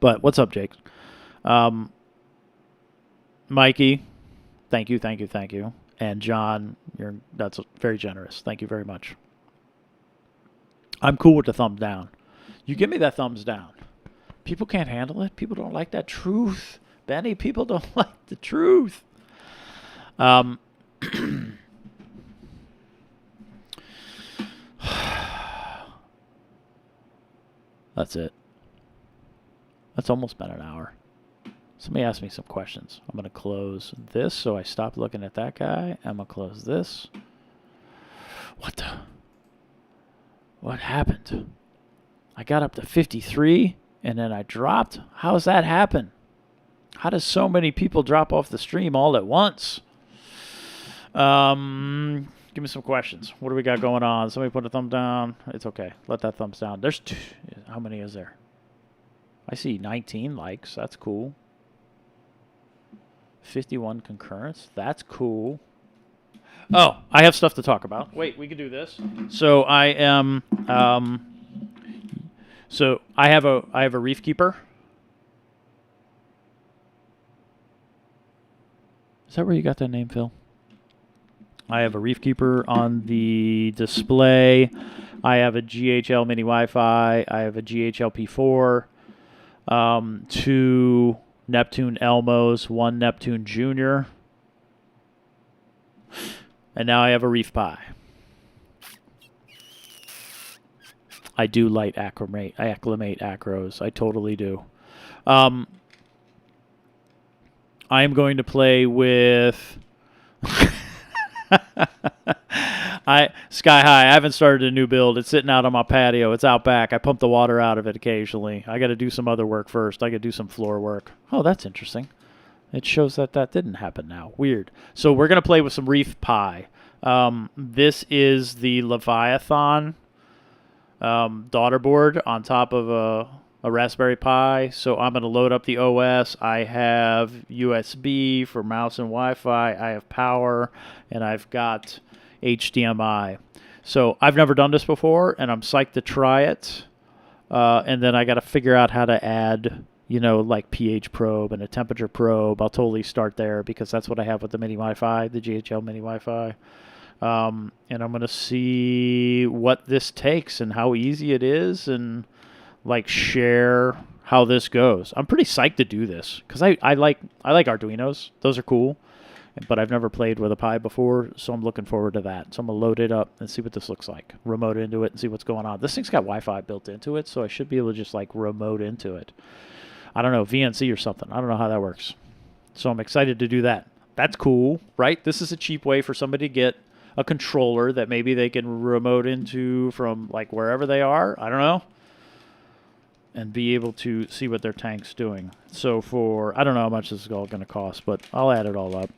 But what's up, Jake? Mikey, thank you. And John, that's very generous. Thank you very much. I'm cool with the thumbs down. You give me that thumbs down. People can't handle it. People don't like that truth. Benny, people don't like the truth. That's it. That's almost been an hour. Somebody asked me some questions. I'm going to close this so I stop looking at that guy. I'm going to close this. What happened? I got up to 53 and then I dropped. How does that happen? How does so many people drop off the stream all at once? Give me some questions. What do we got going on? Somebody put a thumb down. It's okay. Let that thumbs down. There's two. How many is there? I see 19 likes. That's cool. 51 concurrents. That's cool. Oh, I have stuff to talk about. Wait, we can do this. So I am. So I have a reef keeper. Is that where you got that name, Phil? I have a reef keeper on the display. I have a GHL mini Wi-Fi. I have a GHL P4. 2 Neptune Elmos, 1 Neptune Junior. And now I have a Reef Pi. I do light acclimate acros. I totally do. I am going to play with Sky High. I haven't started a new build. It's sitting out on my patio. It's out back. I pump the water out of it occasionally. I got to do some other work first. I got to do some floor work. Oh, that's interesting. It shows that didn't happen now. Weird. So we're going to play with some Reef Pi. This is the Leviathan daughter board on top of a Raspberry Pi. So I'm going to load up the OS. I have USB for mouse and Wi-Fi. I have power, and I've got HDMI. So I've never done this before, and I'm psyched to try it. And then I got to figure out how to add, like pH probe and a temperature probe. I'll totally start there because that's what I have with the mini Wi-Fi, the GHL mini Wi-Fi. And I'm going to see what this takes and how easy it is and share how this goes. I'm pretty psyched to do this because I like Arduinos. Those are cool. But I've never played with a Pi before, so I'm looking forward to that. So I'm going to load it up and see what this looks like. Remote into it and see what's going on. This thing's got Wi-Fi built into it, so I should be able to just remote into it. I don't know, VNC or something. I don't know how that works. So I'm excited to do that. That's cool, right? This is a cheap way for somebody to get a controller that maybe they can remote into from wherever they are. I don't know. And be able to see what their tank's doing. So I don't know how much this is all going to cost, but I'll add it all up.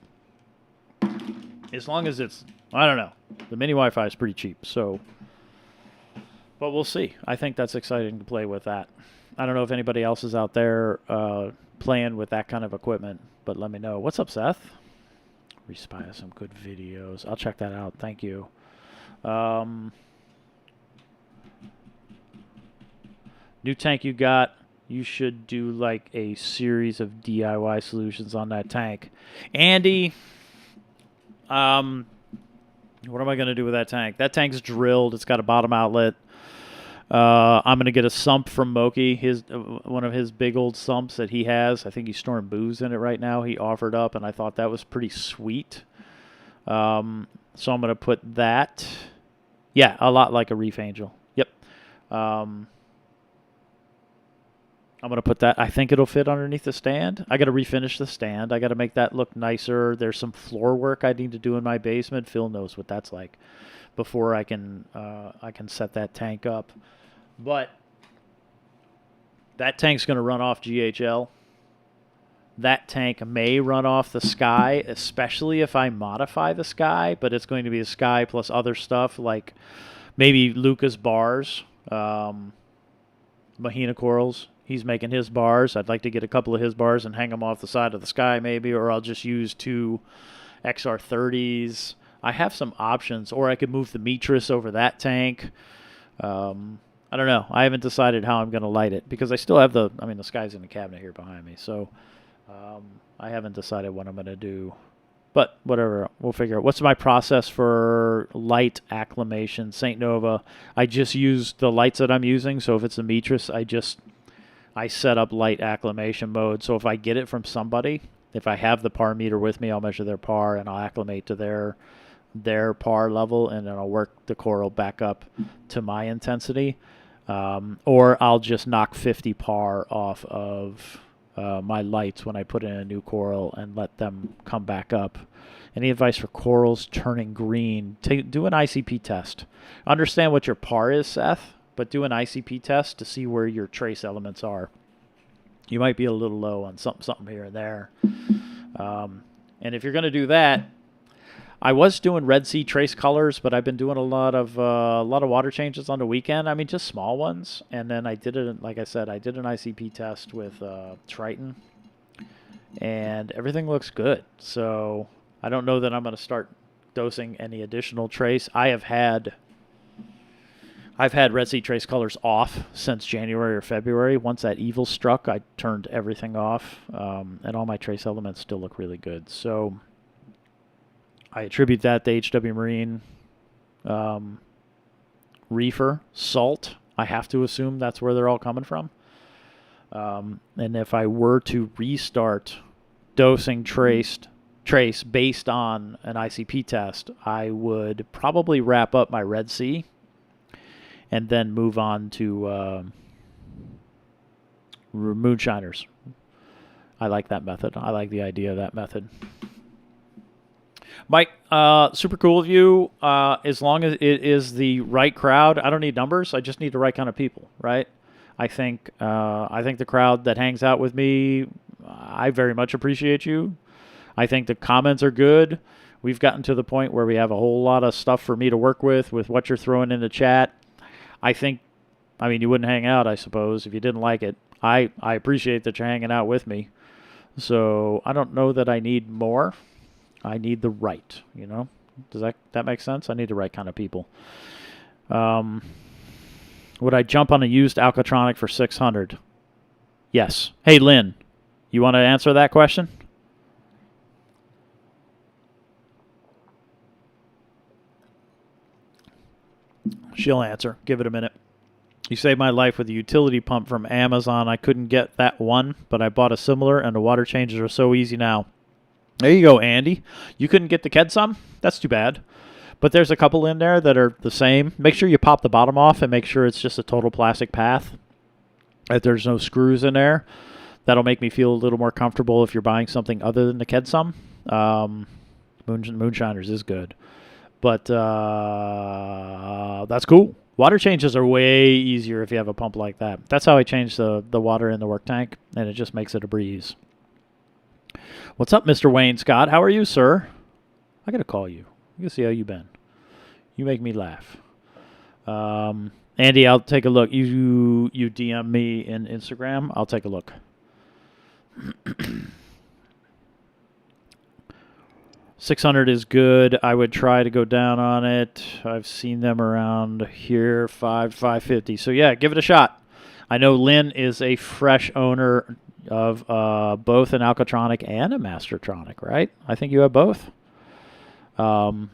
As long as it's, I don't know. The mini Wi-Fi is pretty cheap, so. But we'll see. I think that's exciting to play with that. I don't know if anybody else is out there playing with that kind of equipment, but let me know. What's up, Seth? Respy has some good videos. I'll check that out. Thank you. New tank you got. You should do a series of DIY solutions on that tank. Andy, what am I going to do with that tank? That tank's drilled. It's got a bottom outlet. I'm going to get a sump from Moki, one of his big old sumps that he has. I think he's storing booze in it right now. He offered up, and I thought that was pretty sweet. So I'm going to put that. Yeah, a lot like a Reef Angel. Yep. I'm going to put that. I think it'll fit underneath the stand. I got to refinish the stand. I got to make that look nicer. There's some floor work I need to do in my basement. Phil knows what that's like before I can set that tank up. But that tank's going to run off GHL. That tank may run off the Sky, especially if I modify the Sky, but it's going to be the Sky plus other stuff like maybe Lucas bars, Mahina corals. He's making his bars. I'd like to get a couple of his bars and hang them off the side of the Sky maybe, or I'll just use 2 XR30s. I have some options, or I could move the Mitris over that tank. I don't know. I haven't decided how I'm going to light it because I still have the Sky's in the cabinet here behind me. So I haven't decided what I'm going to do. But whatever, we'll figure out. What's my process for light acclimation? St. Nova, I just use the lights that I'm using. So if it's a Mitris, I just I set up light acclimation mode. So if I get it from somebody, if I have the par meter with me, I'll measure their par and I'll acclimate to their par level, and then I'll work the coral back up to my intensity. Or I'll just knock 50 par off of my lights when I put in a new coral and let them come back up. Any advice for corals turning green? Do an ICP test. Understand what your par is, Seth, but do an ICP test to see where your trace elements are. You might be a little low on something here and there. And if you're going to do that, I was doing Red Sea trace colors, but I've been doing a lot of water changes on the weekend. I mean, just small ones. And then I did it, like I said, I did an ICP test with Triton, and everything looks good. So I don't know that I'm going to start dosing any additional trace. I've had Red Sea trace colors off since January or February. Once that evil struck, I turned everything off, and all my trace elements still look really good. So I attribute that to HW Marine, reefer, salt. I have to assume that's where they're all coming from. And if I were to restart dosing trace based on an ICP test, I would probably wrap up my Red Sea and then move on to moonshiners. I like that method. I like the idea of that method. Mike, super cool of you. As long as it is the right crowd, I don't need numbers. I just need the right kind of people, right? I think the crowd that hangs out with me, I very much appreciate you. I think the comments are good. We've gotten to the point where we have a whole lot of stuff for me to work with what you're throwing in the chat. I mean, you wouldn't hang out, I suppose, if you didn't like it. I appreciate that you're hanging out with me. So I don't know that I need more. I need the right, Does that make sense? I need the right kind of people. Would I jump on a used Alcatronic for $600? Yes. Hey, Lynn, you want to answer that question? She'll answer. Give it a minute. You saved my life with a utility pump from Amazon. I couldn't get that one, but I bought a similar, and the water changes are so easy now. There you go, Andy. You couldn't get the Kedsum? That's too bad. But there's a couple in there that are the same. Make sure you pop the bottom off and make sure it's just a total plastic path, that there's no screws in there. That'll make me feel a little more comfortable if you're buying something other than the Kedsum. Moonshiners is good. But that's cool. Water changes are way easier if you have a pump like that. That's how I change the water in the work tank, and it just makes it a breeze. What's up, Mr. Wayne Scott? How are you, sir? I got to call you. I got to see how you been. You make me laugh. Andy, I'll take a look. You DM me in Instagram. I'll take a look. 600 is good. I would try to go down on it. I've seen them around here, 550. So yeah, give it a shot. I know Lynn is a fresh owner of both an Alcatronic and a Mastertronic, right? I think you have both. So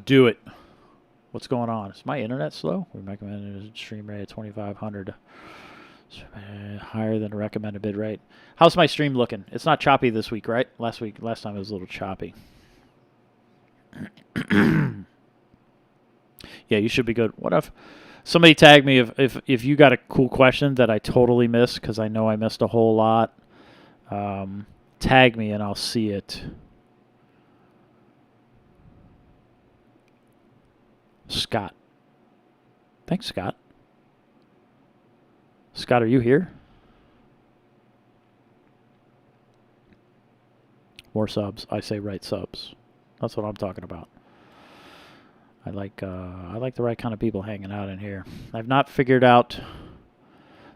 do it. What's going on? Is my internet slow? We recommended a stream rate of 2,500. Higher than a recommended bid rate. How's my stream looking? It's not choppy this week, right? Last time it was a little choppy. Yeah, you should be good. What if somebody tagged me if you got a cool question that I totally missed, because I know I missed a whole lot. Tag me and I'll see it. Scott. Thanks, Scott. Scott, are you here? More subs. I say right subs. That's what I'm talking about. I like the right kind of people hanging out in here. I've not figured out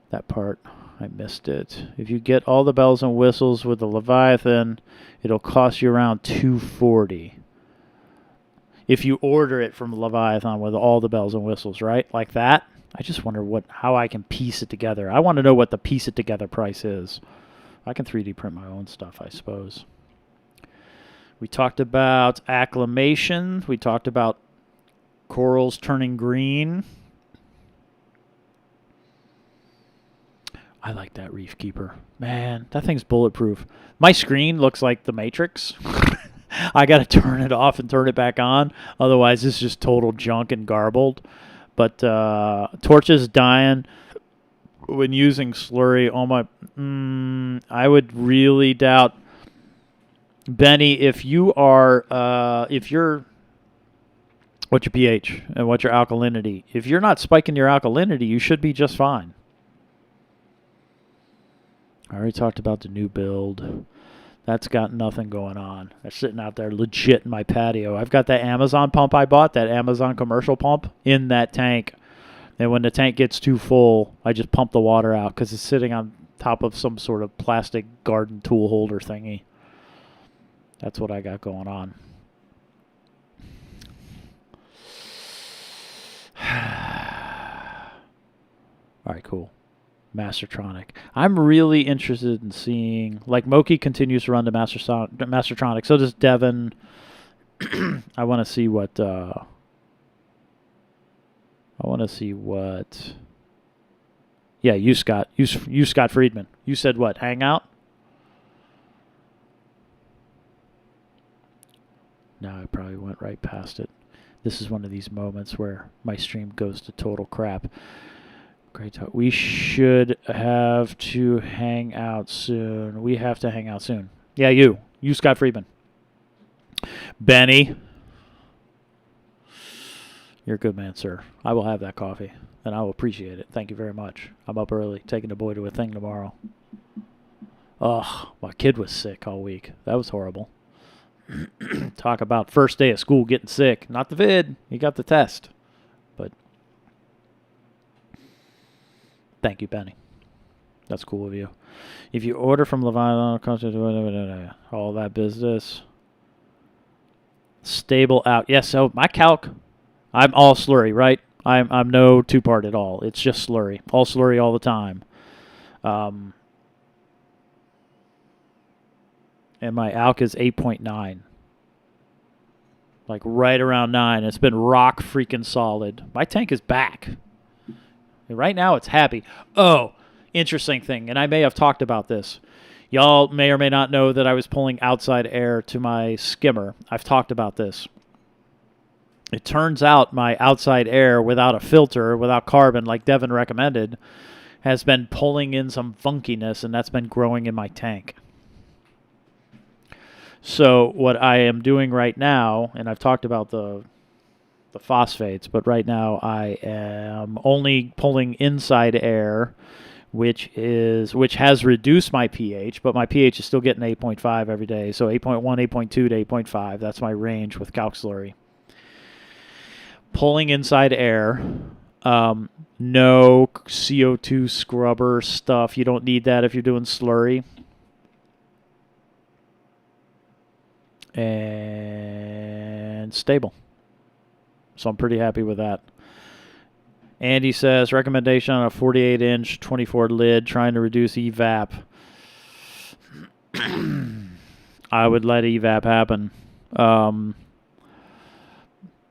that part. I missed it. If you get all the bells and whistles with the Leviathan, it'll cost you around $240. If you order it from Leviathan with all the bells and whistles, right? Like that. I just wonder how I can piece it together. I want to know what the piece it together price is. I can 3D print my own stuff, I suppose. We talked about acclimation. We talked about corals turning green. I like that Reef Keeper. Man, that thing's bulletproof. My screen looks like the Matrix. I got to turn it off and turn it back on. Otherwise, it's just total junk and garbled. But torches dying when using slurry. Oh my! I would really doubt, Benny, if you're what's your pH and what's your alkalinity. If you're not spiking your alkalinity, you should be just fine. I already talked about the new build. That's got nothing going on. That's sitting out there legit in my patio. I've got that Amazon pump I bought, that Amazon commercial pump, in that tank. And when the tank gets too full, I just pump the water out because it's sitting on top of some sort of plastic garden tool holder thingy. That's what I got going on. All right, cool. Mastertronic. I'm really interested in seeing, like, Moki continues to run the Mastertronic. So does Devin. I want to see what. Yeah, you Scott Friedman. You said what? Hangout. No, I probably went right past it. This is one of these moments where my stream goes to total crap. Great talk. We should have to hang out soon. We have to hang out soon. Yeah, you Scott Friedman. Benny. You're a good man, sir. I will have that coffee, and I will appreciate it. Thank you very much. I'm up early, taking the boy to a thing tomorrow. Ugh, my kid was sick all week. That was horrible. Talk about first day of school getting sick. Not the vid. He got the test. But thank you, Benny. That's cool of you. If you order from Leviathan, all that business. Stable out. Yes, so my calc, I'm all slurry, right? I'm no two-part at all. It's just slurry. All slurry all the time. And my alk is 8.9. Like right around 9. It's been rock freaking solid. My tank is back. Right now it's happy. Oh, interesting thing, and I may have talked about this. Y'all may or may not know that I was pulling outside air to my skimmer. I've talked about this. It turns out my outside air without a filter, without carbon, like Devin recommended, has been pulling in some funkiness, and that's been growing in my tank. So what I am doing right now, and I've talked about the phosphates, but right now I am only pulling inside air, which has reduced my pH, but my pH is still getting 8.5 every day. So 8.1, 8.2 to 8.5. That's my range with calc slurry. Pulling inside air, no CO2 scrubber stuff. You don't need that if you're doing slurry. And stable. So I'm pretty happy with that. Andy says, recommendation on a 48-inch 24 lid trying to reduce evap. I would let evap happen.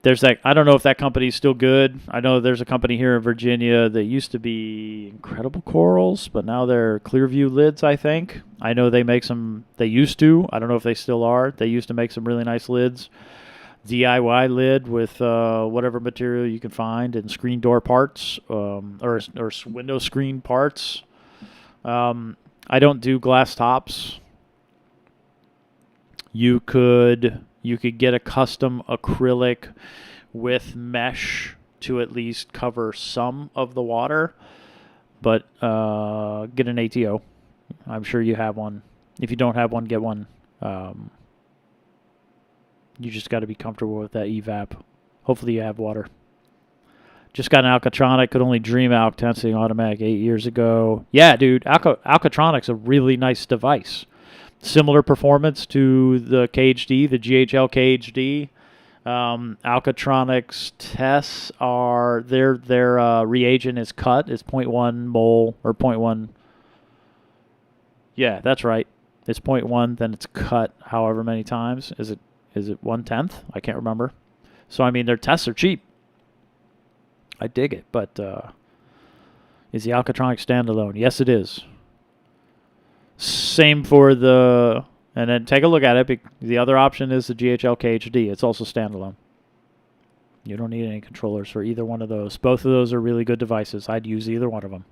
There's that. I don't know if that company's still good. I know there's a company here in Virginia that used to be Incredible Corals, but now they're Clearview lids, I think. I know they make some. They used to. I don't know if they still are. They used to make some really nice lids. DIY lid with whatever material you can find and screen door parts or window screen parts. I don't do glass tops. You could get a custom acrylic with mesh to at least cover some of the water, but get an ATO. I'm sure you have one. If you don't have one, get one. You just got to be comfortable with that evap. Hopefully you have water. Just got an Alcatronic. Could only dream alk testing automatic 8 years ago. Yeah, dude, Alcatronic's a really nice device. Similar performance to the KHD, the GHL KHD. Alcatronic's tests are their reagent is cut. It's 0.1 mole or 0.1. Yeah, that's right. It's 0.1, then it's cut however many times. Is it 1/10? I can't remember. So I mean, their tests are cheap. I dig it, but Is the Alcatronic standalone? Yes, it is. Same for the... And then take a look at it. The other option is the GHL KHD. It's also standalone. You don't need any controllers for either one of those. Both of those are really good devices. I'd use either one of them.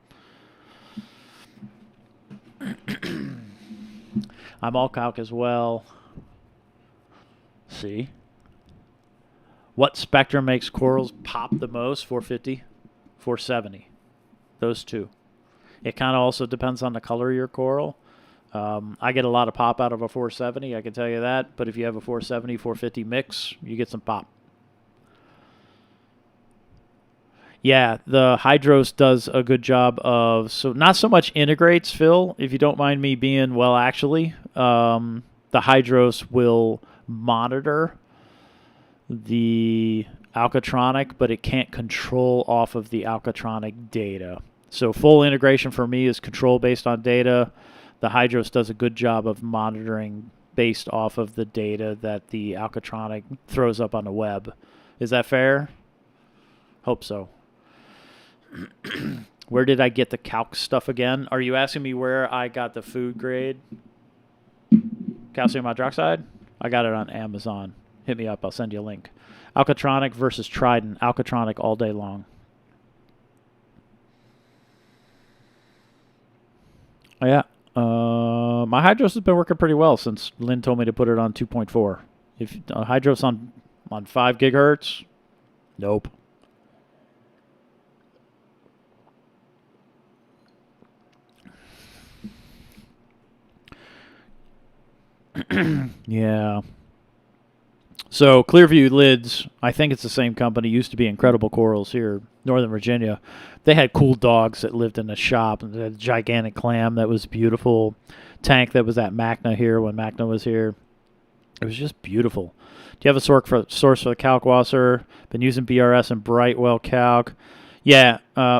I'm all calc as well. See? What spectrum makes corals pop the most? 450, 470. Those two. It kind of also depends on the color of your coral. I get a lot of pop out of a 470, I can tell you that. But if you have a 470, 450 mix, you get some pop. Yeah, the Hydros does a good job of, so not so much integrates, Phil, if you don't mind me being, well, actually, the Hydros will monitor the Alcatronic, but it can't control off of the Alcatronic data. So full integration for me is control based on data. The Hydros does a good job of monitoring based off of the data that the Alcatronic throws up on the web. Is that fair? Hope so. Where did I get the calc stuff again? Are you asking me where I got the food grade calcium hydroxide? I got it on Amazon. Hit me up. I'll send you a link. Alcatronic versus Trident. Alcatronic all day long. Oh, yeah. My Hydros has been working pretty well since Lynn told me to put it on 2.4. If Hydros on 5 gigahertz, nope. Yeah. So Clearview lids, I think it's the same company, used to be Incredible Corals here, Northern Virginia. They had cool dogs that lived in the shop, and they had a gigantic clam that was beautiful, tank that was at Macna here when Macna was here. It was just beautiful. Do you have a source for the Kalkwasser? Been using BRS and Brightwell Calc. Yeah,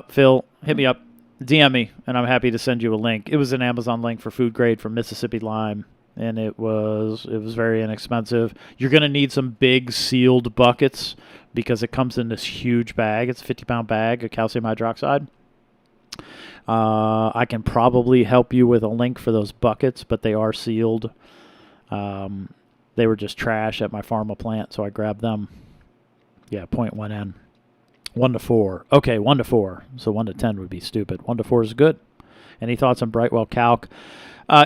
Phil, hit me up, DM me, and I'm happy to send you a link. It was an Amazon link for food grade from Mississippi Lime. And it was very inexpensive. You're going to need some big sealed buckets because it comes in this huge bag. It's a 50-pound bag of calcium hydroxide. I can probably help you with a link for those buckets, but they are sealed. They were just trash at my pharma plant, so I grabbed them. Yeah, 0.1 N. 1 to 4. Okay, 1 to 4. So 1 to 10 would be stupid. 1 to 4 is good. Any thoughts on Brightwell Calc?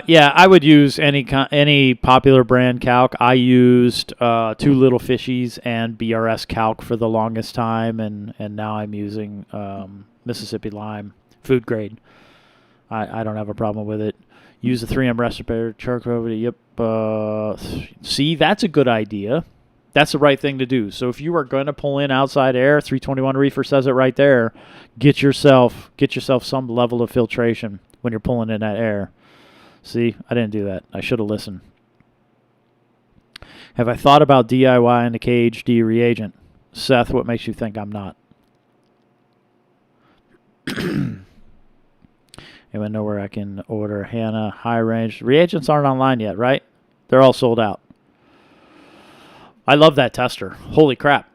Yeah, I would use any popular brand calc. I used Two Little Fishies and BRS calc for the longest time, and now I'm using Mississippi Lime food grade. I don't have a problem with it. Use the 3M respirator, charcoal. Yep. See, that's a good idea. That's the right thing to do. So if you are going to pull in outside air, 321 Reefer says it right there. Get yourself some level of filtration when you're pulling in that air. See, I didn't do that. I should have listened. Have I thought about DIY in the KHD reagent? Seth, what makes you think I'm not? Anyone know where I can order Hannah high range? Reagents aren't online yet, right? They're all sold out. I love that tester. Holy crap.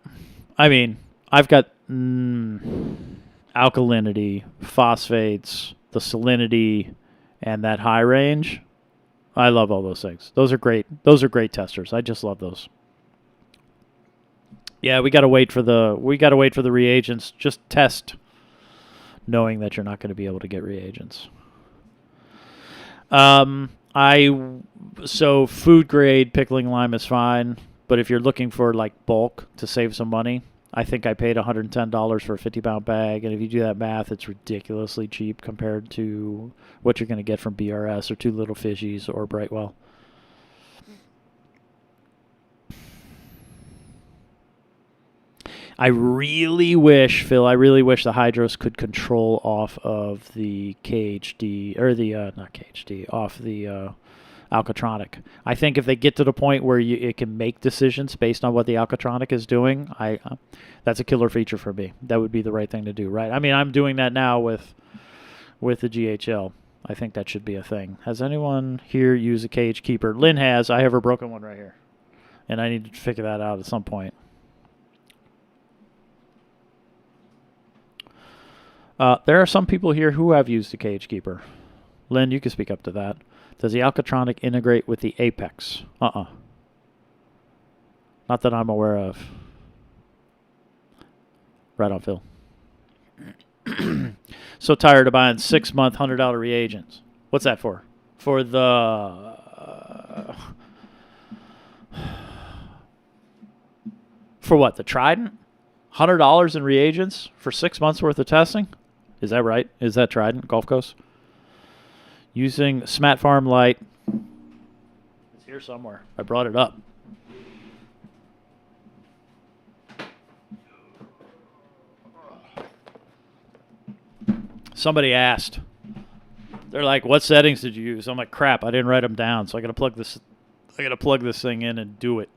I mean, I've got alkalinity, phosphates, the salinity, and that high range. I love all those things. Those are great. Those are great testers. I just love those. Yeah, we got to wait for the reagents. Just test, knowing that you're not going to be able to get reagents. So food grade pickling lime is fine, but if you're looking for like bulk to save some money, I think I paid $110 for a 50-pound bag, and if you do that math, it's ridiculously cheap compared to what you're going to get from BRS or Two Little Fishies or Brightwell. I really wish, Phil, the Hydros could control off of the KHD, or the, not KHD, off the Alcatronic. I think if they get to the point where it can make decisions based on what the Alcatronic is doing, that's a killer feature for me. That would be the right thing to do, right? I mean, I'm doing that now with the GHL. I think that should be a thing. Has anyone here used a cage keeper? Lynn has. I have a broken one right here, and I need to figure that out at some point. There are some people here who have used the Cage Keeper. Lynn, you can speak up to that. Does the Alcatronic integrate with the Apex? Not that I'm aware of. Right on, Phil. So tired of buying 6-month $100 reagents. What's that for? For the for what? The Trident? $100 in reagents for 6 months worth of testing? Is that right? Is that Trident Gulf Coast? Using Smat Farm Lite. It's here somewhere. I brought it up. Somebody asked. They're like, "What settings did you use?" I'm like, "Crap, I didn't write them down, so I got to plug this. I got to plug this thing in and do it."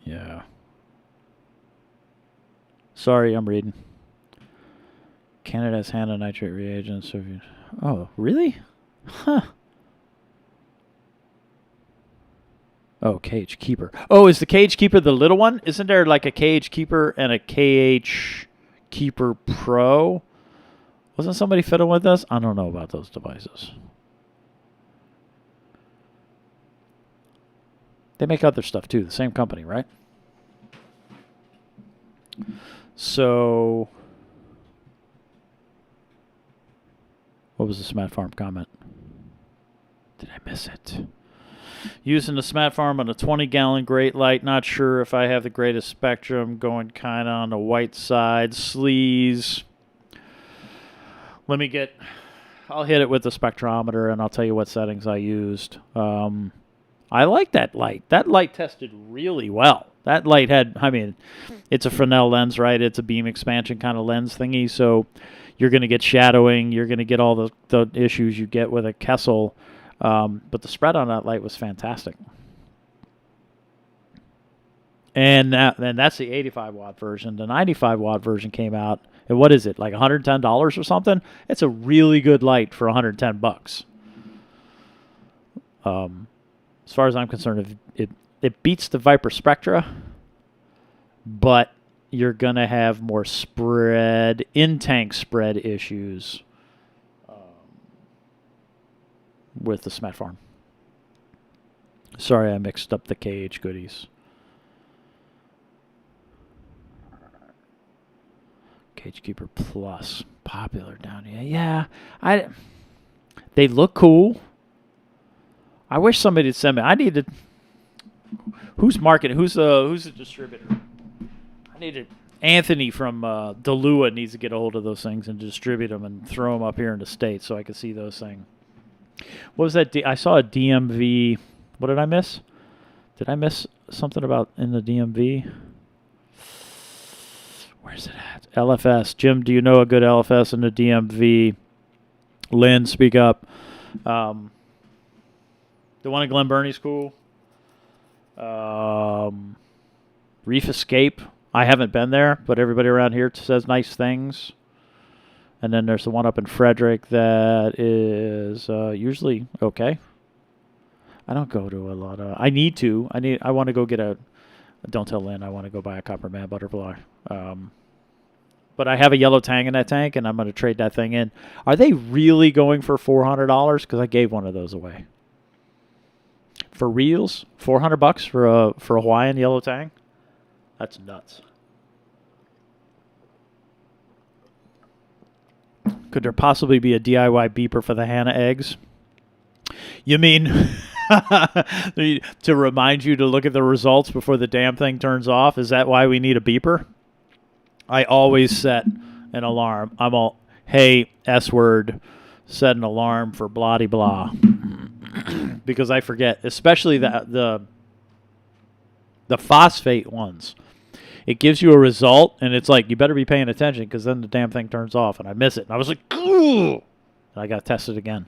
Yeah. Sorry, I'm reading. Canada has hand nitrate reagents. So oh, really? Huh. Oh, Cage Keeper. Oh, is the Cage Keeper the little one? Isn't there like a Cage Keeper and a KH Keeper Pro? Wasn't somebody fiddling with this? I don't know about those devices. They make other stuff too. The same company, right? So, what was the Smat Farm comment? Did I miss it? Using the Smat Farm on a 20-gallon Great Light. Not sure if I have the greatest spectrum. Going kind of on the white side. Sleaze. Let me get... I'll hit it with the spectrometer, and I'll tell you what settings I used. I like that light. That light tested really well. That light had... I mean, it's a Fresnel lens, right? It's a beam expansion kind of lens thingy, so you're going to get shadowing. You're going to get all the issues you get with a Kessel. But the spread on that light was fantastic. And that's the 85-watt version. The 95-watt version came out. And what is it, like $110 or something? It's a really good light for $110. As far as I'm concerned, it beats the Viper Spectra, but you're going to have more spread, in-tank spread issues with the Smat Farm. Sorry, I mixed up the KH goodies. Cage Keeper Plus, popular down here. Yeah, they look cool. I wish somebody would send me. I needed. Who's marketing? Who's the distributor? I needed. Anthony from Delua needs to get a hold of those things and distribute them and throw them up here in the States so I could see those things. What was that? I saw a DMV. What did I miss? Did I miss something about in the DMV? Where's it at? LFS. Jim, do you know a good LFS in the DMV? Lynn, speak up. The one in Glen Burnie's cool. Reef Escape. I haven't been there, but everybody around here says nice things. And then there's the one up in Frederick that is usually okay. I don't go to a lot of... I need to. I want to go get a... Don't tell Lynn I want to go buy a Copperman butterfly. But I have a yellow tang in that tank, and I'm going to trade that thing in. Are they really going for $400? Because I gave one of those away. For reals? $400 for a Hawaiian yellow tang? That's nuts. Could there possibly be a DIY beeper for the Hannah eggs? You mean to remind you to look at the results before the damn thing turns off? Is that why we need a beeper? I always set an alarm. I'm all, hey, S-word, set an alarm for blah-de-blah. Because I forget, especially the phosphate ones. It gives you a result, and it's like, you better be paying attention because then the damn thing turns off, and I miss it. And I was like, ooh! And I got to test it again.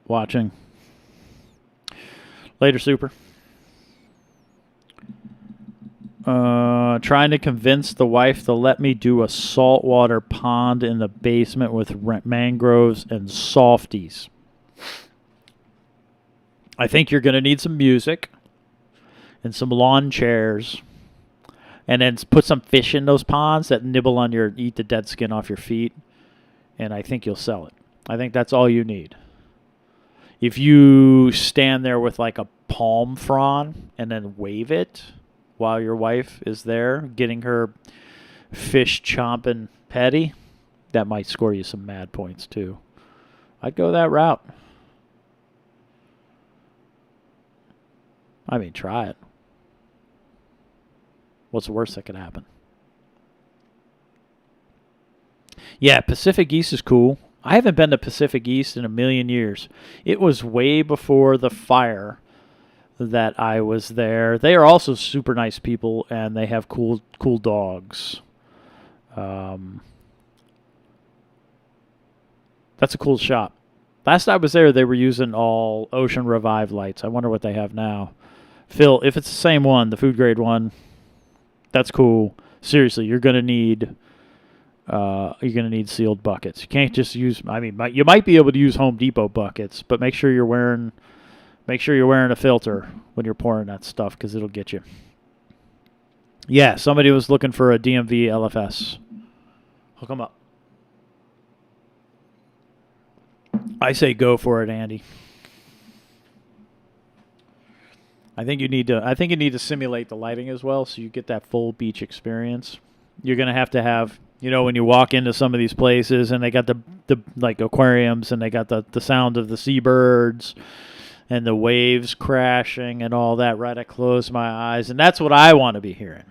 Watching. Later, Super. Trying to convince the wife to let me do a saltwater pond in the basement with mangroves and softies. I think you're going to need some music and some lawn chairs. And then put some fish in those ponds that nibble on eat the dead skin off your feet. And I think you'll sell it. I think that's all you need. If you stand there with like a palm frond and then wave it while your wife is there getting her fish chomping patty, that might score you some mad points too. I'd go that route. I mean, try it. What's the worst that could happen? Yeah, Pacific East is cool. I haven't been to Pacific East in a million years. It was way before the fire that I was there. They are also super nice people, and they have cool dogs. That's a cool shop. Last I was there, they were using all Ocean Revive lights. I wonder what they have now. Phil, if it's the same one, the food grade one, that's cool. Seriously, you're gonna need sealed buckets. You can't just use. I mean, you might be able to use Home Depot buckets, but make sure you're wearing a filter when you're pouring that stuff because it'll get you. Yeah, somebody was looking for a DMV LFS. Hook them up. I say go for it, Andy. I think you need to simulate the lighting as well, so you get that full beach experience. You're gonna have, when you walk into some of these places and they got the like aquariums and they got the sound of the seabirds and the waves crashing and all that. Right, I close my eyes, and that's what I want to be hearing.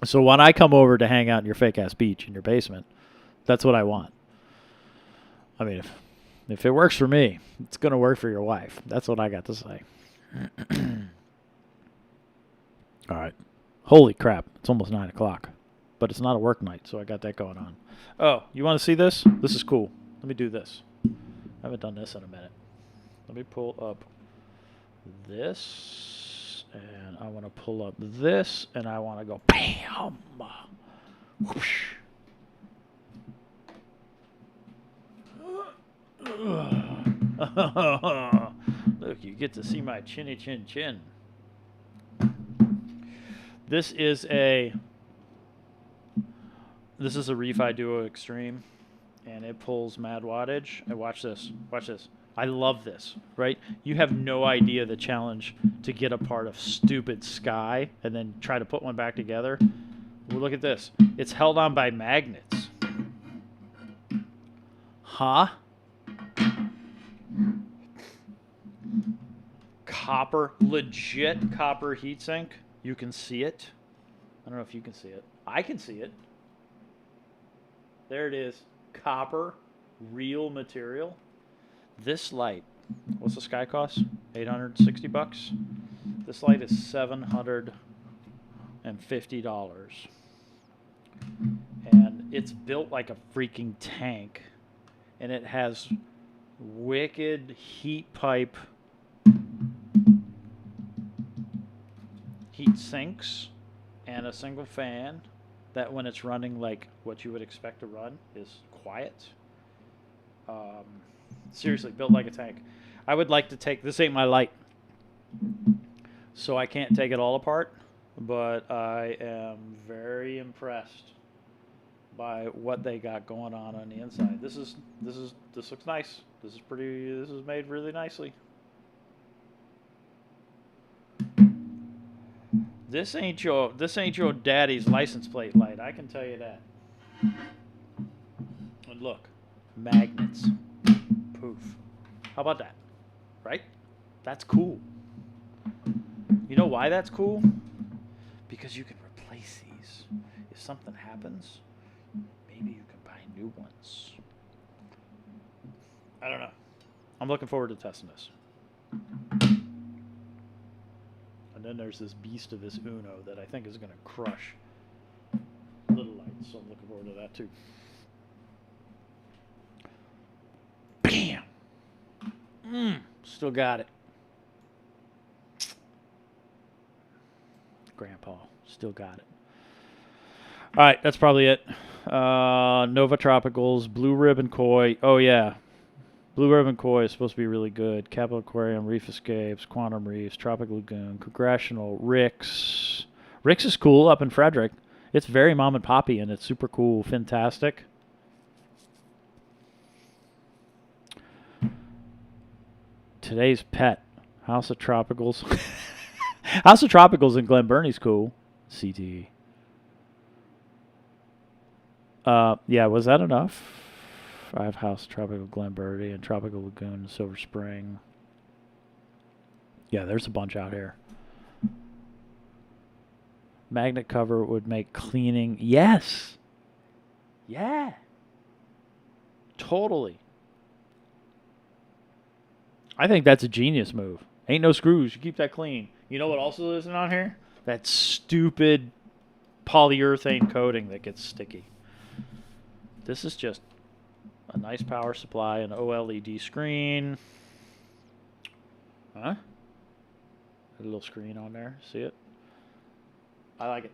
So when I come over to hang out in your fake ass beach in your basement, that's what I want. I mean, if it works for me, it's gonna work for your wife. That's what I got to say. All right. Holy crap. It's almost 9 o'clock. But it's not a work night, so I got that going on. Oh, you want to see this? This is cool. Let me do this. I haven't done this in a minute. Let me pull up this. And I want to pull up this. And I want to go BAM! Whoosh. Look, you get to see my chinny chin chin. This is a Refi Duo Extreme, and it pulls mad wattage. And watch this. Watch this. I love this, right? You have no idea the challenge to get a part of stupid sky and then try to put one back together. Well, look at this. It's held on by magnets. Huh? Legit copper heatsink. You can see it. I don't know if you can see it. I can see it. There it is. Copper, real material. This light, what's the Sky cost? $860. This light is $750. And it's built like a freaking tank. And it has wicked heat pipe heat sinks and a single fan that when it's running like what you would expect to run is quiet. Seriously, built like a tank. I would like to take, this ain't my light, so I can't take it all apart, but I am very impressed by what they got going on the inside. This looks nice. This is made really nicely. This ain't your daddy's license plate light, I can tell you that. And look, magnets. Poof. How about that? Right? That's cool. You know why that's cool? Because you can replace these. If something happens, maybe you can buy new ones. I don't know. I'm looking forward to testing this. And then there's this beast of this Uno that I think is going to crush little lights, so I'm looking forward to that too. Bam! Still got it. Grandpa. Still got it. All right, that's probably it. Nova Tropicals, Blue Ribbon Koi. Oh, yeah. Blue Ribbon Koi is supposed to be really good. Capital Aquarium, Reef Escapes, Quantum Reefs, Tropic Lagoon, Congressional, Rick's. Rick's is cool up in Frederick. It's very mom and poppy, and it's super cool. Fantastic. Today's pet. House of Tropicals. House of Tropicals in Glen Burnie's cool. CTE. Yeah, was that enough? I have House Tropical Glen Burnie and Tropical Lagoon, Silver Spring. Yeah, there's a bunch out here. Magnet cover would make cleaning. Yes. Yeah. Totally. I think that's a genius move. Ain't no screws. You keep that clean. You know what also isn't on here? That stupid polyurethane coating that gets sticky. This is just a nice power supply, an OLED screen. Huh? A little screen on there. See it? I like it.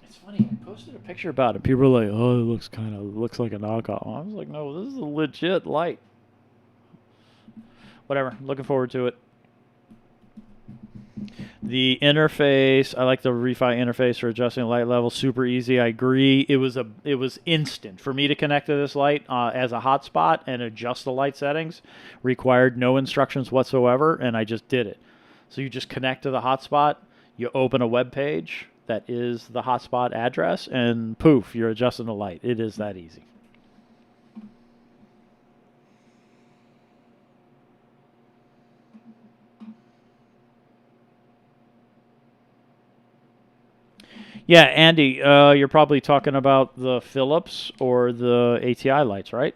It's funny. I posted a picture about it. People were like, "Oh, it looks like a knockoff." I was like, "No, this is a legit light." Whatever. Looking forward to it. The interface, I like the Refi interface for adjusting light level. Super easy. I agree. It was instant for me to connect to this light as a hotspot and adjust the light settings. Required no instructions whatsoever, and I just did it. So you just connect to the hotspot. You open a web page that is the hotspot address, and poof, you're adjusting the light. It is that easy. Yeah, Andy, you're probably talking about the Philips or the ATI lights, right?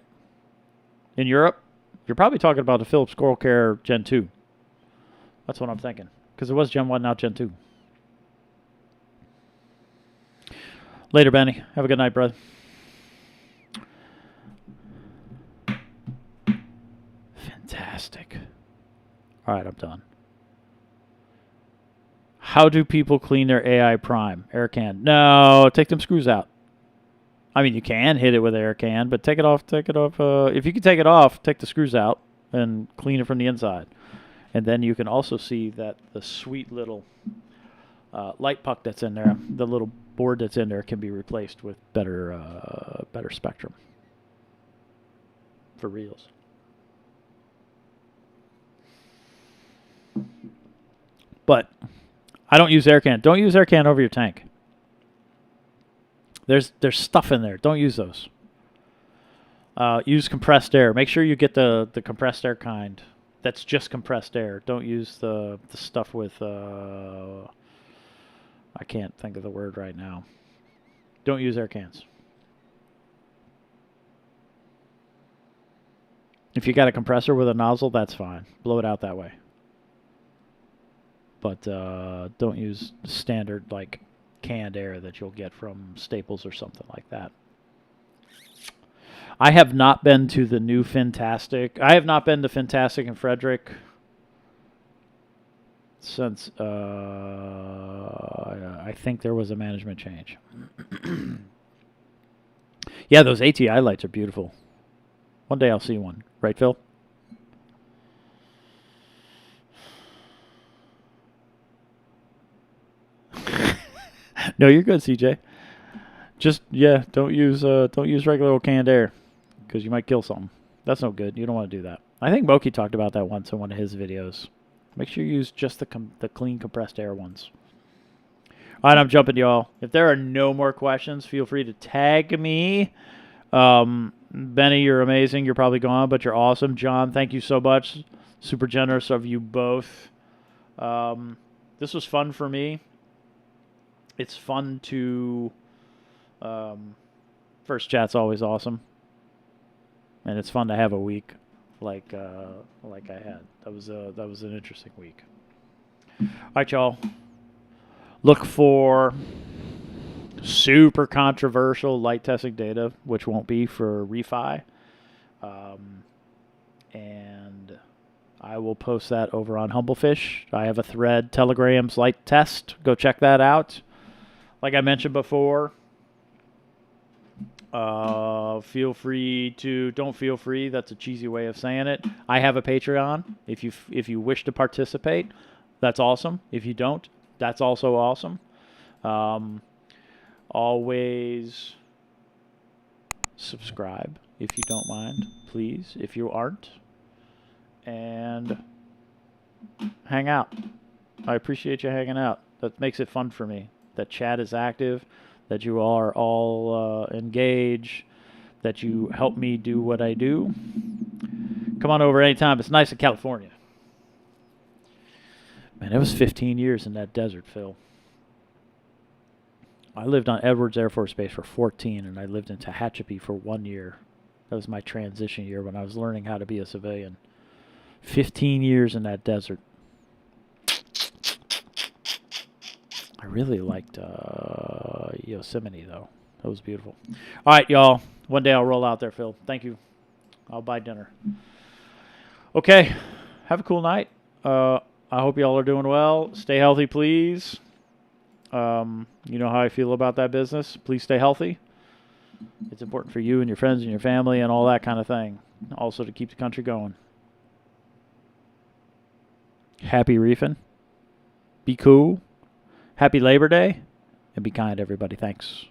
In Europe? You're probably talking about the Philips Coral Care Gen 2. That's what I'm thinking. Because it was Gen 1, now Gen 2. Later, Benny. Have a good night, brother. Fantastic. All right, I'm done. How do people clean their AI Prime? Air can. No, take them screws out. I mean, you can hit it with air can, but take it off. Take it off. If you can take it off, take the screws out and clean it from the inside. And then you can also see that the sweet little light puck that's in there, the little board that's in there, can be replaced with better spectrum for reals. But I don't use air can. Don't use air can over your tank. There's stuff in there. Don't use those. Use compressed air. Make sure you get the compressed air kind. That's just compressed air. Don't use the stuff with I can't think of the word right now. Don't use air cans. If you got a compressor with a nozzle, that's fine. Blow it out that way. But don't use standard like canned air that you'll get from Staples or something like that. I have not been to the new Fantastic. I have not been to Fantastic in Frederick since I think there was a management change. Yeah, those ATI lights are beautiful. One day I'll see one. Right, Phil? No, you're good, CJ. Just don't use regular old canned air because you might kill something. That's no good. You don't want to do that. I think Moki talked about that once in one of his videos. Make sure you use just the clean compressed air ones. All right, I'm jumping, y'all. If there are no more questions, feel free to tag me. Benny, you're amazing. You're probably gone, but you're awesome. John, thank you so much. Super generous of you both. This was fun for me. It's fun to... first chat's always awesome. And it's fun to have a week like I had. That was an interesting week. All right, y'all. Look for super controversial light testing data, which won't be for Refi. And I will post that over on Humblefish. I have a thread, Telegrams light test. Go check that out. Like I mentioned before, don't feel free. That's a cheesy way of saying it. I have a Patreon. If you wish to participate, that's awesome. If you don't, that's also awesome. Always subscribe if you don't mind, please, if you aren't. And hang out. I appreciate you hanging out. That makes it fun for me. That chat is active, that you are all engaged, that you help me do what I do. Come on over anytime. It's nice in California. Man, it was 15 years in that desert, Phil. I lived on Edwards Air Force Base for 14, and I lived in Tehachapi for 1 year. That was my transition year when I was learning how to be a civilian. 15 years in that desert. I really liked Yosemite, though. That was beautiful. All right, y'all. One day I'll roll out there, Phil. Thank you. I'll buy dinner. Okay. Have a cool night. I hope y'all are doing well. Stay healthy, please. You know how I feel about that business. Please stay healthy. It's important for you and your friends and your family and all that kind of thing. Also to keep the country going. Happy reefing. Be cool. Happy Labor Day. And be kind, everybody. Thanks.